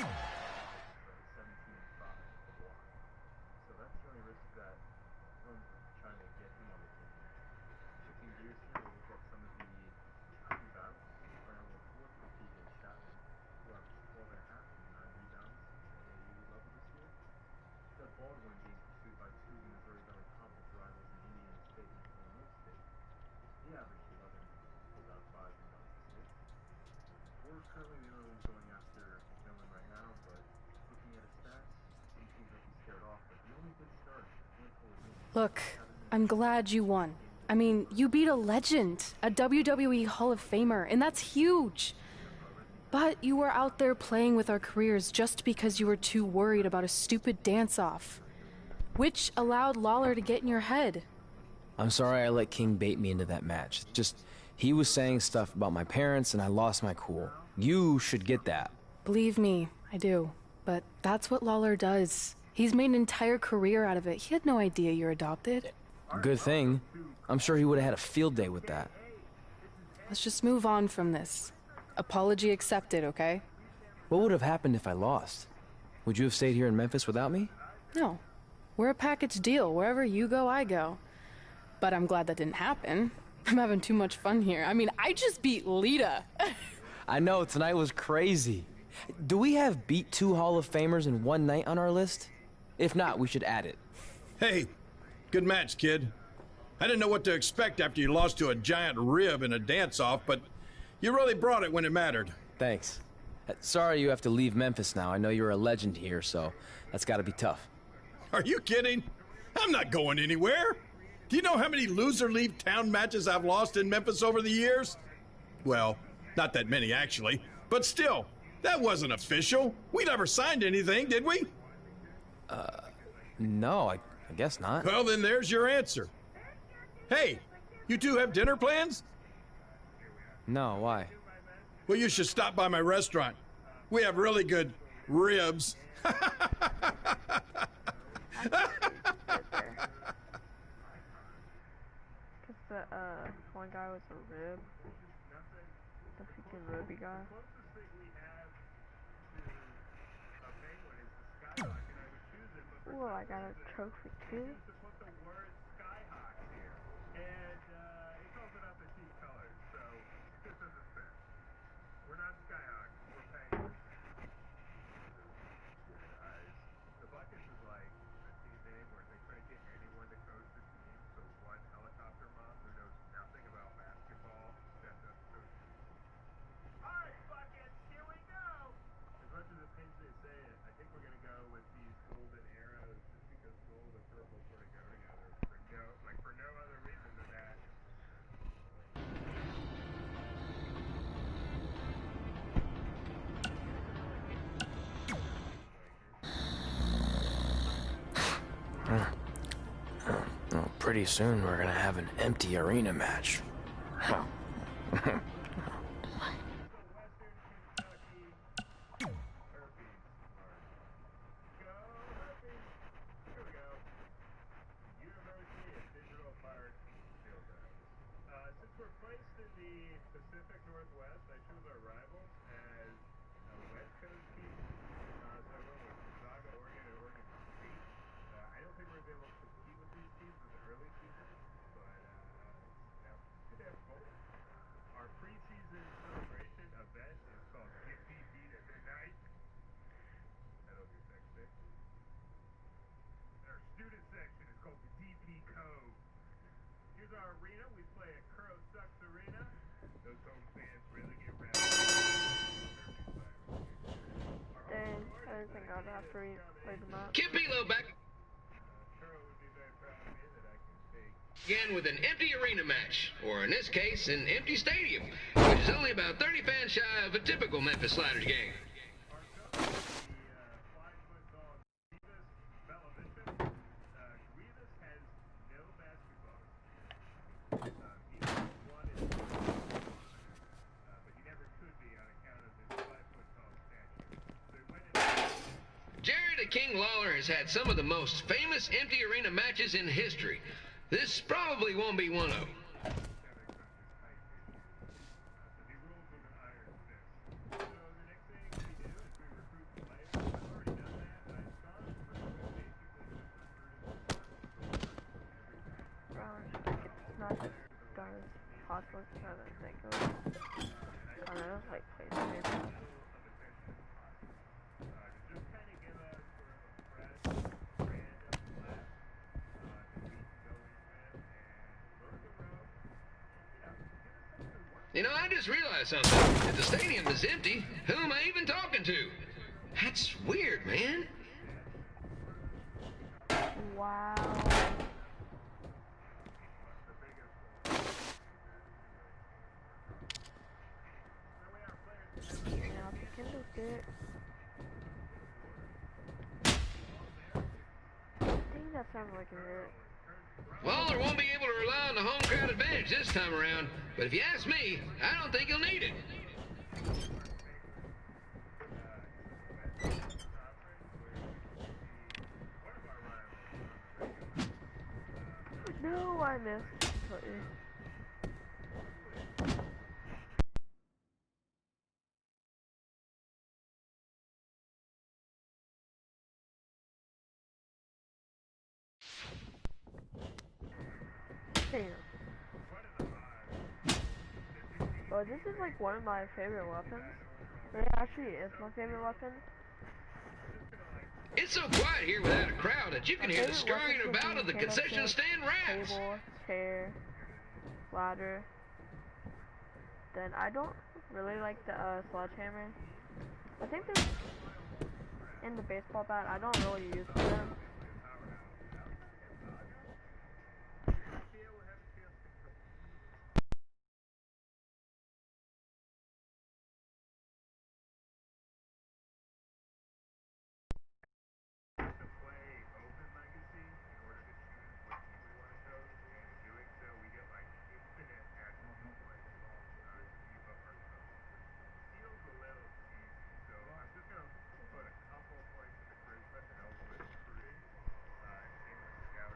Speaker 4: a block. So that's the only risk that comes with trying to get him on the team. Shifting gears here, we'll look at some of the attacking battles. Starting with fourth with PJ Chapman, who averaged 12 and a half and 9 rebounds at the AAU level this year. Doug Baldwin being pursued by two Missouri Valley Conference rivals in Indiana State and Illinois State. He averaged 11 with about 5 rebounds this year. We're currently the only ones going after McMillan right now, but looking at his stats, some teams might be scared off, but he only did start a handful of games.
Speaker 5: Look, I'm glad you won. I mean, you beat a legend, a WWE Hall of Famer, and that's huge. But you were out there playing with our careers just because you were too worried about a stupid dance-off, which allowed Lawler to get in your head.
Speaker 3: I'm sorry I let King bait me into that match. Just, he was saying stuff about my parents and I lost my cool. You should get that.
Speaker 5: Believe me, I do. But that's what Lawler does. He's made an entire career out of it. He had no idea you're adopted.
Speaker 3: Good thing. I'm sure he would have had a field day with that.
Speaker 5: Let's just move on from this. Apology accepted, okay?
Speaker 3: What would have happened if I lost? Would you have stayed here in Memphis without me?
Speaker 5: No. We're a package deal. Wherever you go, I go. But I'm glad that didn't happen. I'm having too much fun here. I mean, I just beat Lita.
Speaker 3: I know, tonight was crazy. Do we have beat 2 Hall of Famers in one night on our list? If not, we should add it.
Speaker 15: Hey, good match, kid. I didn't know what to expect after you lost to a giant rib in a dance-off, but you really brought it when it mattered.
Speaker 3: Thanks. Sorry you have to leave Memphis now. I know you're a legend here, so that's gotta be tough.
Speaker 15: Are you kidding? I'm not going anywhere. Do you know how many loser-leave town matches I've lost in Memphis over the years? Well, not that many, actually. But still, that wasn't official. We never signed anything, did we?
Speaker 3: No, I guess not.
Speaker 15: Well, then there's your answer. Hey, you two have dinner plans?
Speaker 3: No, why?
Speaker 15: Well, you should stop by my restaurant. We have really good ribs.
Speaker 1: One guy was a rib. The freaking ribby guy. Ooh, I got a trophy too.
Speaker 4: We're not Skyhawks, we're Penguins. The Buckets is like a team name where they try to get anyone to coach the team, so one helicopter mom who knows nothing about basketball stepped up to coach the team. Alright, Buckets, here we go! As much as it pains me to say it, I think we're gonna go with these golden arrows just because gold and purple sort of go together for no other reason than that.
Speaker 3: Pretty soon we're gonna have an empty arena match.
Speaker 4: Since we're placed in the Pacific Northwest, I choose our rivals as a West Coast team. So I went with Gonzaga, Oregon, and Oregon State. I don't think we're going to be able to compete with these teams in the early season, but good to have both. Our preseason celebration event is called Get Me Beat at Midnight. That'll be sexy. And our student section is called the DP Code. Here's our arena. We play at Kuro Sucks Arena. Those home fans really get rowdy.
Speaker 1: Dang, I didn't think I'd have to play them out.
Speaker 14: Kip Elo back again with an empty arena match, or in this case, an empty stadium, which is only about 30 fans shy of a typical Memphis Sliders game. Jerry the King Lawler has had some of the most famous empty arena matches in history. This probably won't be one of them.
Speaker 1: trying to think of, I don't know, like places maybe.
Speaker 14: You know, I just realized something. If the stadium is empty, who am I even talking to? That's weird, man.
Speaker 1: Wow. Now, Kindle it. I think that sounds like it.
Speaker 14: Waller won't be able to rely on the home crowd advantage this time around, but if you ask me, I don't think he'll need it.
Speaker 1: No, I missed. Damn. Well, this is like one of my favorite weapons. It actually is my favorite weapon.
Speaker 14: It's so quiet here without a crowd that you can hear the scurrying about of the concession stand rats.
Speaker 1: Table, chair, ladder. Then I don't really like the sledgehammer. I think there's in the baseball bat. I don't really use them.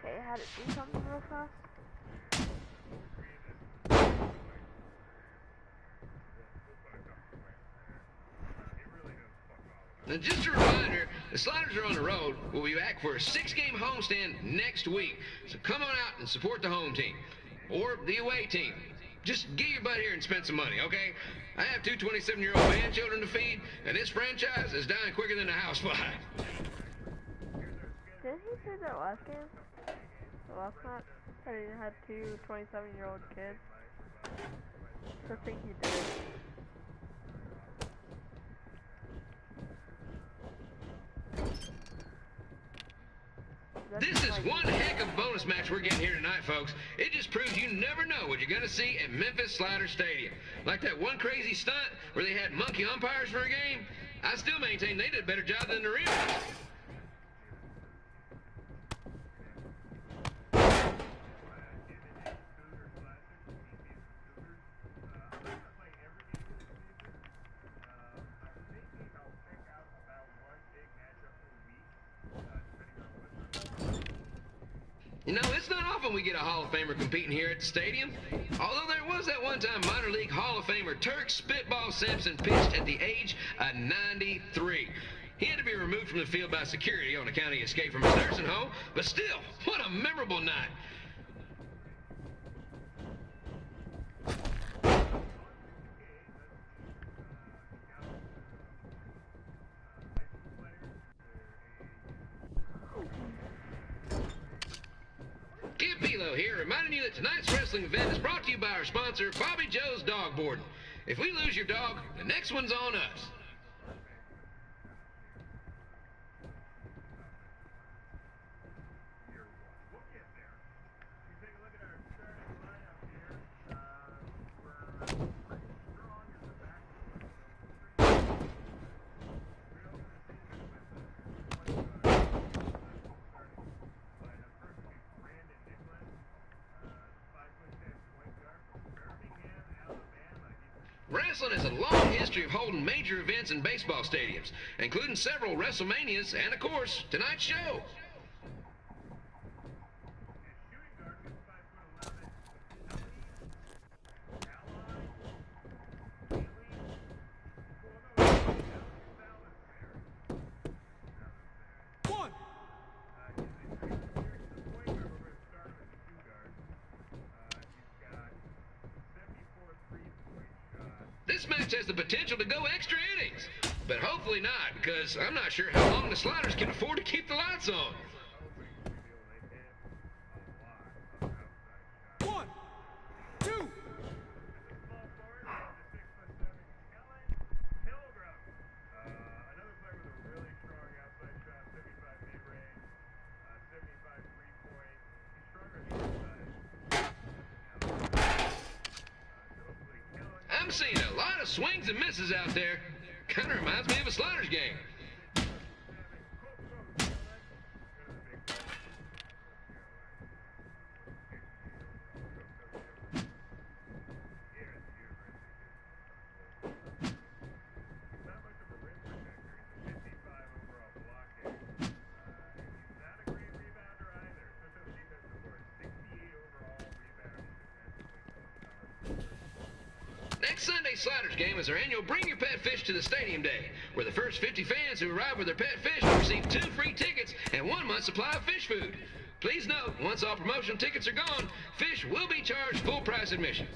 Speaker 1: Okay, I had to do something real fast.
Speaker 14: Now, just a reminder, the Sliders are on the road. We'll be back for a 6-game homestand next week. So come on out and support the home team. Or the away team. Just get your butt here and spend some money, okay? I have 2 27-year-old grandchildren to feed, and this franchise is dying quicker than a housefly.
Speaker 1: Didn't he say that last game? The last match? That he had 2 27-year-old kids? I think he did.
Speaker 14: This is one heck of a bonus match we're getting here tonight, folks. It just proves you never know what you're going to see at Memphis Slider Stadium. Like that one crazy stunt where they had monkey umpires for a game. I still maintain they did a better job than the real ones. You know, it's not often we get a Hall of Famer competing here at the stadium. Although there was that one time minor league Hall of Famer Turk Spitball Simpson pitched at the age of 93. He had to be removed from the field by security on account he escaped from his nursing home, but still, what a memorable night. Kid Pilo here, reminding you that tonight's wrestling event is brought to you by our sponsor, Bobby Joe's Dog Boarding. If we lose your dog, the next one's on us. Wrestling has a long history of holding major events in baseball stadiums, including several WrestleManias and, of course, tonight's show. this match has the potential to go extra innings. But hopefully not, because I'm not sure how long the Sliders can afford to keep the lights on.
Speaker 7: 1, 2.
Speaker 14: I'm seeing a lot of swings and misses out there. Kind of reminds me of a Sliders game. Next Sunday's Sliders game is our annual Bring Your Pet Fish to the Stadium Day, where the first 50 fans who arrive with their pet fish will receive 2 free tickets and 1 month's supply of fish food. Please note, once all promotional tickets are gone, fish will be charged full price admission.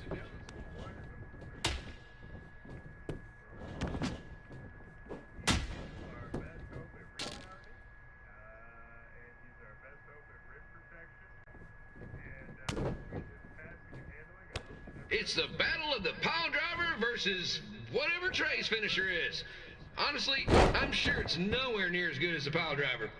Speaker 14: It's the battle of the pile driver versus whatever Trey's finisher is. Honestly, I'm sure it's nowhere near as good as the pile driver.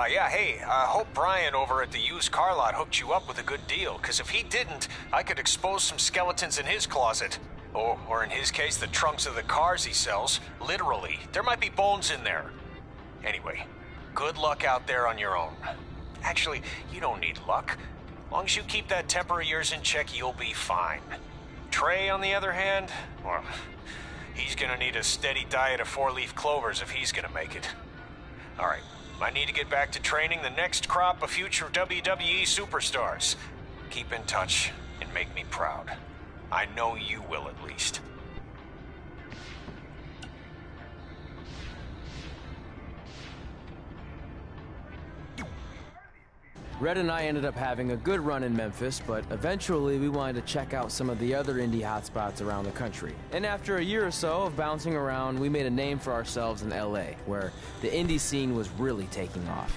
Speaker 7: Yeah, hey, hope Brian over at the used car lot hooked you up with a good deal, because if he didn't, I could expose some skeletons in his closet. Or in his case, the trunks of the cars he sells. Literally, there might be bones in there. Anyway, good luck out there on your own. Actually, you don't need luck. As long as you keep that temper of yours in check, you'll be fine. Trey, on the other hand, well, he's gonna need a steady diet of 4-leaf clovers if he's gonna make it. All right. I need to get back to training the next crop of future WWE superstars. Keep in touch and make me proud. I know you will, at least.
Speaker 3: Red and I ended up having a good run in Memphis, but eventually we wanted to check out some of the other indie hotspots around the country. And after a year or so of bouncing around, we made a name for ourselves in LA, where the indie scene was really taking off.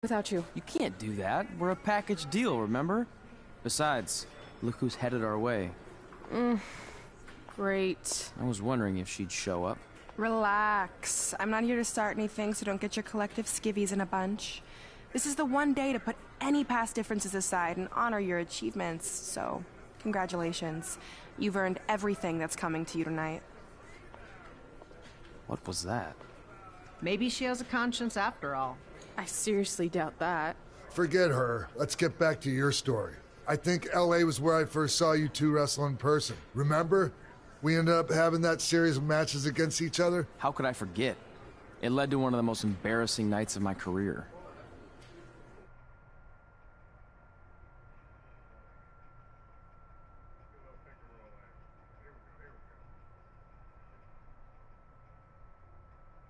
Speaker 5: Without you.
Speaker 3: You can't do that. We're a package deal, remember? Besides, look who's headed our way.
Speaker 5: Great.
Speaker 3: I was wondering if she'd show up.
Speaker 16: Relax. I'm not here to start anything, so don't get your collective skivvies in a bunch. This is the one day to put any past differences aside and honor your achievements, so congratulations. You've earned everything that's coming to you tonight.
Speaker 3: What was that?
Speaker 13: Maybe she has a conscience after all.
Speaker 5: I seriously doubt that.
Speaker 12: Forget her. Let's get back to your story. I think LA was where I first saw you two wrestle in person. Remember? We ended up having that series of matches against each other.
Speaker 3: How could I forget? It led to one of the most embarrassing nights of my career.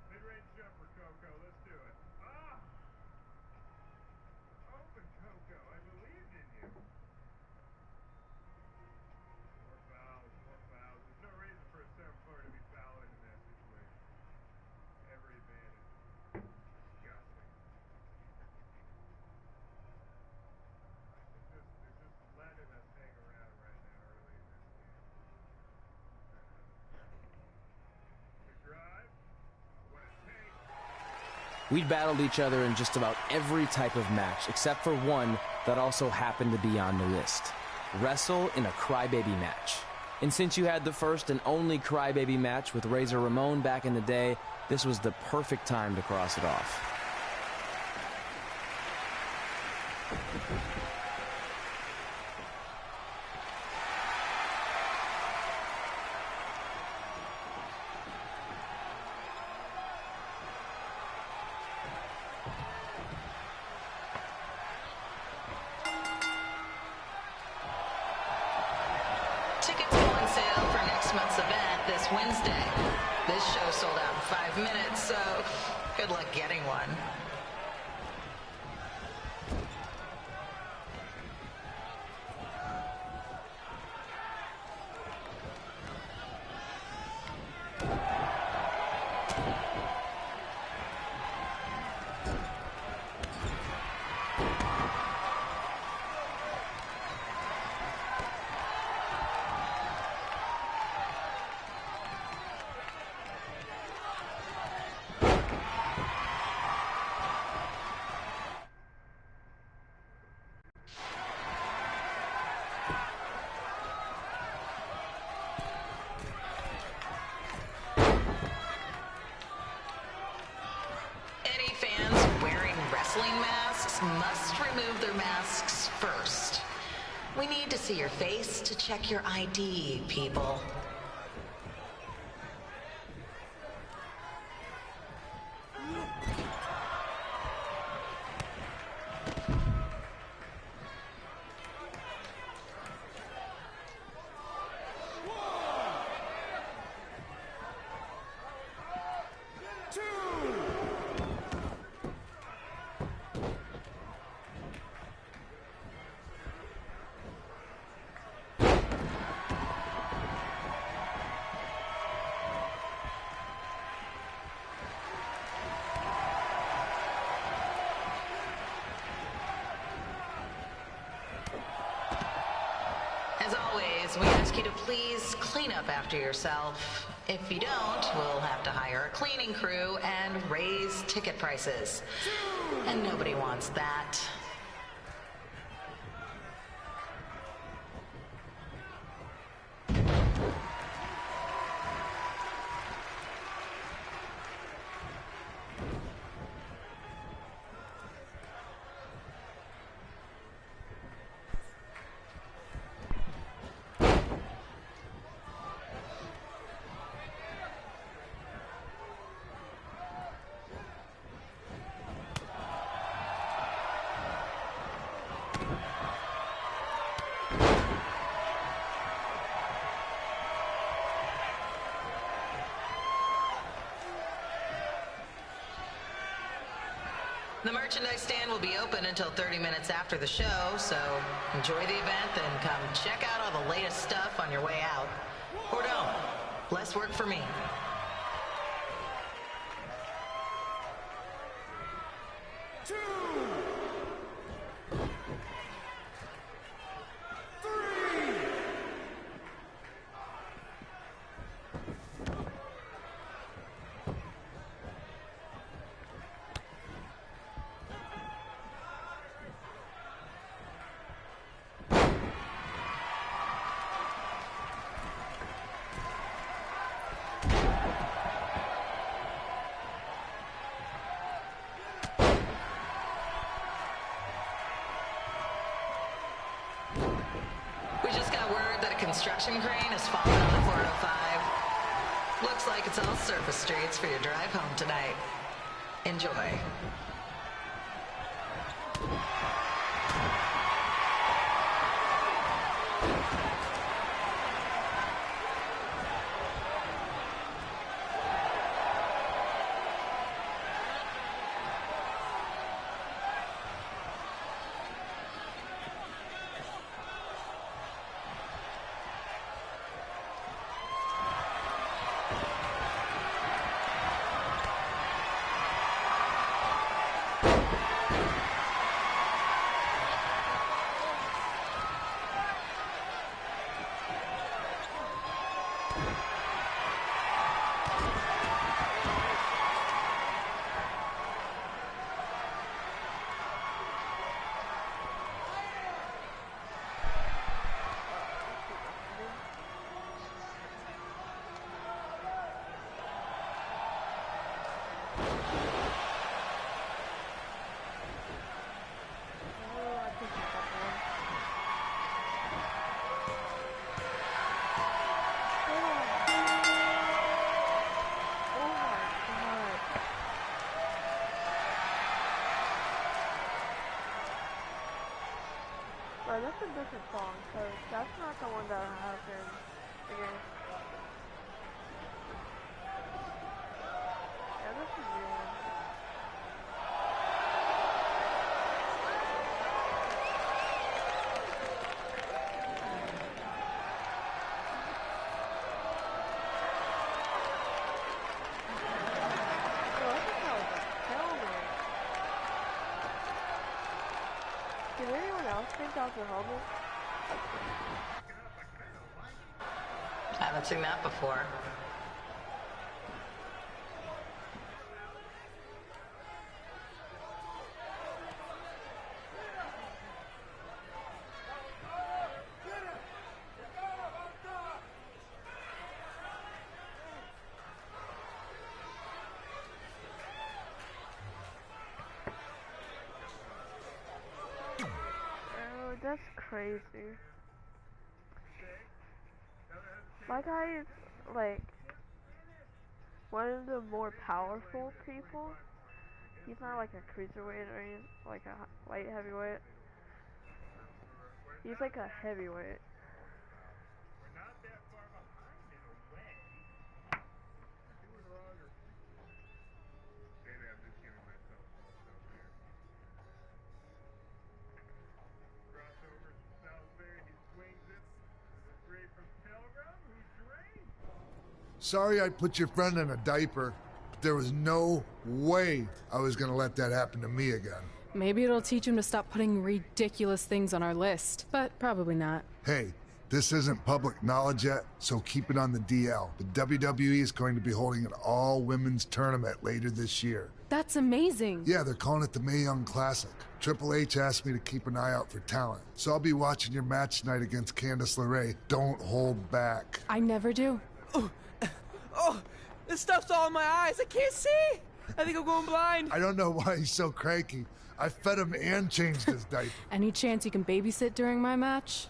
Speaker 4: Mid-range jumper, Coco. Let's do it. Ah! Open, Coco. I believed in you. More fouls, more fouls. There's no reason for a 7th floor to be fouling in that situation. Every advantage. Disgusting. They're just letting us hang around right now early in this game. Good drive. What a take.
Speaker 3: We'd battled each other in just about every type of match, except for one that also happened to be on the list. Wrestle in a crybaby match. And since you had the first and only crybaby match with Razor Ramon back in the day, this was the perfect time to cross it off.
Speaker 10: Tickets go on sale for next month's event this Wednesday. This show sold out in 5 minutes, so good luck getting one. Any fans wearing wrestling masks must remove their masks first. We need to see your face to check your ID, people. As always, we ask you to please clean up after yourself. If you don't, we'll have to hire a cleaning crew and raise ticket prices. And nobody wants that. The merchandise stand will be open until 30 minutes after the show, so enjoy the event and come check out all the latest stuff on your way out. Or don't. Less work for me.
Speaker 17: construction crane has fallen on the 405. Looks like it's all surface streets for your drive home tonight. Enjoy.
Speaker 1: But that's a different song, because that's not the one that happened again. Yeah, this is the one. Did anyone else think that was a helmet?
Speaker 17: Haven't seen that before.
Speaker 1: That's crazy. My guy is like one of the more powerful people. He's not like a cruiserweight or anything, like a light heavyweight. He's like a heavyweight.
Speaker 12: Sorry I put your friend in a diaper, but there was no way I was gonna let that happen to me again.
Speaker 5: Maybe it'll teach him to stop putting ridiculous things on our list, but probably not.
Speaker 12: Hey, this isn't public knowledge yet, so keep it on the DL. The WWE is going to be holding an all-women's tournament later this year.
Speaker 5: That's amazing.
Speaker 12: Yeah, they're calling it the Mae Young Classic. Triple H asked me to keep an eye out for talent, so I'll be watching your match tonight against Candice LeRae. Don't hold back.
Speaker 5: I never do.
Speaker 9: Oh, this stuff's all in my eyes. I can't see. I think I'm going blind.
Speaker 12: I don't know why he's so cranky. I fed him and changed his diaper.
Speaker 5: Any chance you can babysit during my match?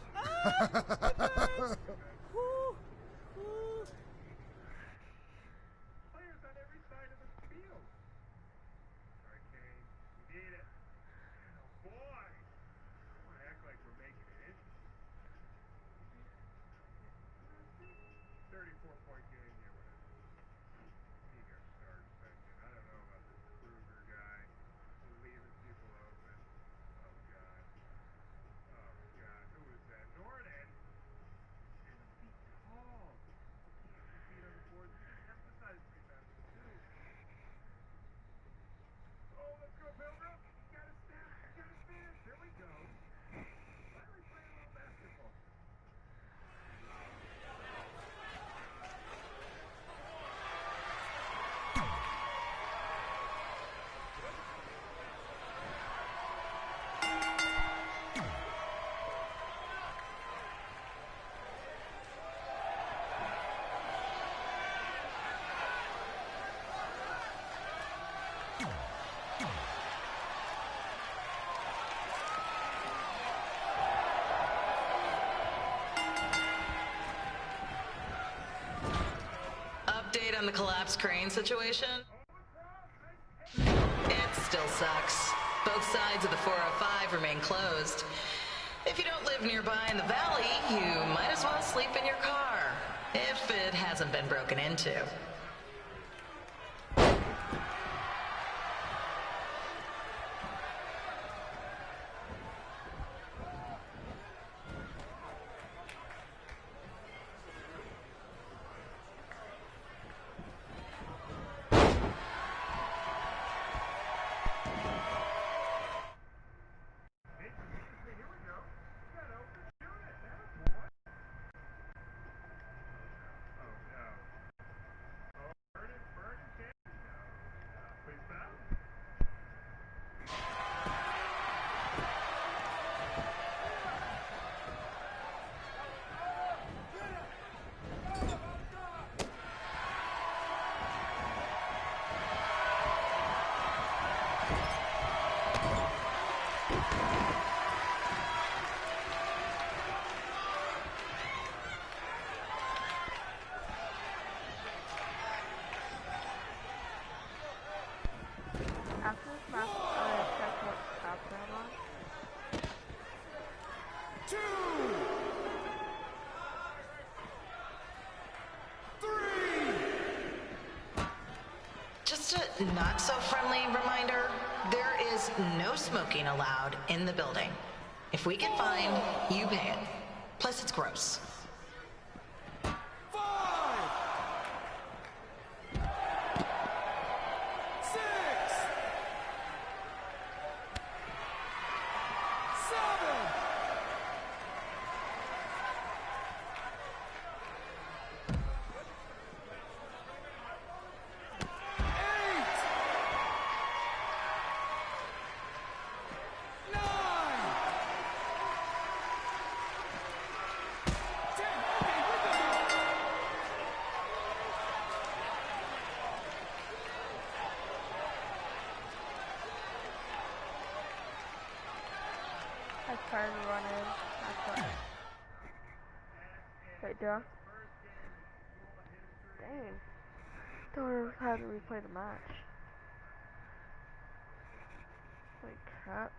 Speaker 17: collapsed crane situation? It still sucks. Both sides of the 405 remain closed. If you don't live nearby in the valley, you might as well sleep in your car, if it hasn't been broken into.
Speaker 1: After this match, I'll check what stops I'm on.
Speaker 15: 2, 3.
Speaker 17: Just a not so friendly reminder, there is no smoking allowed in the building. If we get fined, you pay it. Plus it's gross.
Speaker 15: 5, 6, 7, 8, 9, 10. Okay, we're good.
Speaker 1: I tried to run in. That's right. Wait, do I? Dang. Thought I had to replay the match. Holy crap.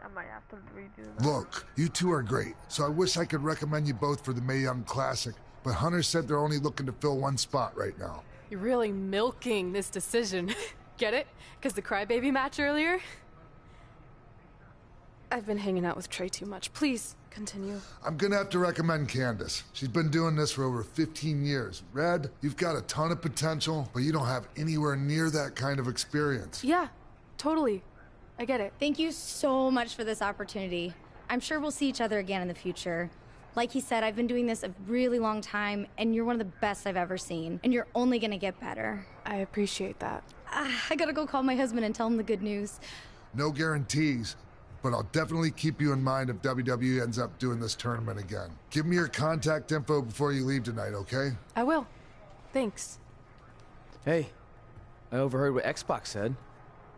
Speaker 1: I might have to redo that.
Speaker 12: Look, you two are great, so I wish I could recommend you both for the Mae Young Classic, but Hunter said they're only looking to fill one spot right now.
Speaker 5: You're really milking this decision. Get it? Because the crybaby match earlier? I've been hanging out with Trey too much. Please, continue.
Speaker 12: I'm gonna have to recommend Candace. She's been doing this for over 15 years. Red, you've got a ton of potential, but you don't have anywhere near that kind of experience.
Speaker 5: Yeah, totally. I get it.
Speaker 18: Thank you so much for this opportunity. I'm sure we'll see each other again in the future. Like he said, I've been doing this a really long time, and you're one of the best I've ever seen. And you're only gonna get better.
Speaker 5: I appreciate that.
Speaker 18: I gotta go call my husband and tell him the good news.
Speaker 12: No guarantees, but I'll definitely keep you in mind if WWE ends up doing this tournament again. Give me your contact info before you leave tonight, okay?
Speaker 5: I will. Thanks.
Speaker 3: Hey, I overheard what Xbox said.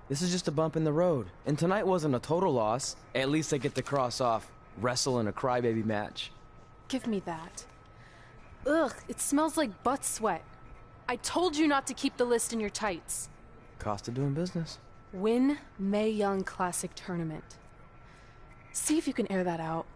Speaker 3: This is just a bump in the road. And tonight wasn't a total loss. At least I get to cross off wrestle in a crybaby match.
Speaker 5: Give me that. Ugh, it smells like butt sweat. I told you not to keep the list in your tights.
Speaker 3: Cost of doing business.
Speaker 5: Win Mae Young Classic Tournament. See if you can air that out.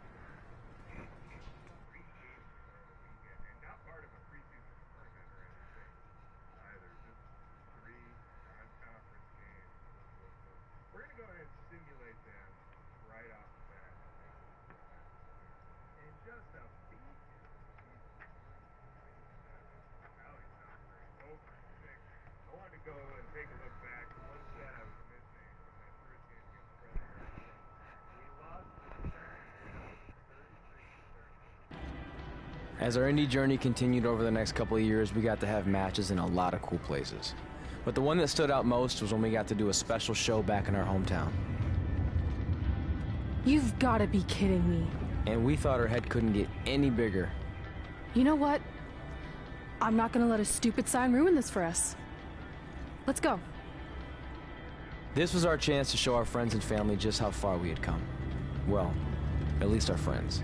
Speaker 3: As our indie journey continued over the next couple of years, we got to have matches in a lot of cool places. But the one that stood out most was when we got to do a special show back in our hometown.
Speaker 5: You've got to be kidding me.
Speaker 3: And we thought her head couldn't get any bigger.
Speaker 5: You know what? I'm not gonna let a stupid sign ruin this for us. Let's go.
Speaker 3: This was our chance to show our friends and family just how far we had come. Well, at least our friends.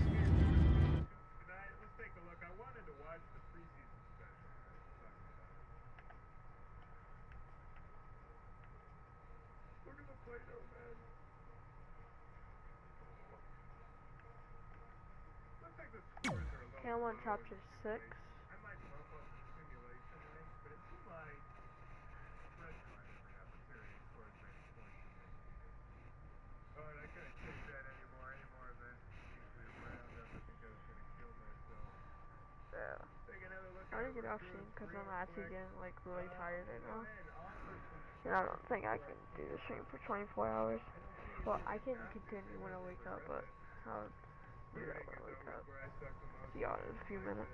Speaker 1: Okay, I'm on chapter 6. I need to get off soon because I'm actually getting like really tired right now. And I don't think I can do the stream for 24 hours. Well, I can continue when I wake up, but I'll do that when I wake up. See y'all in a few minutes.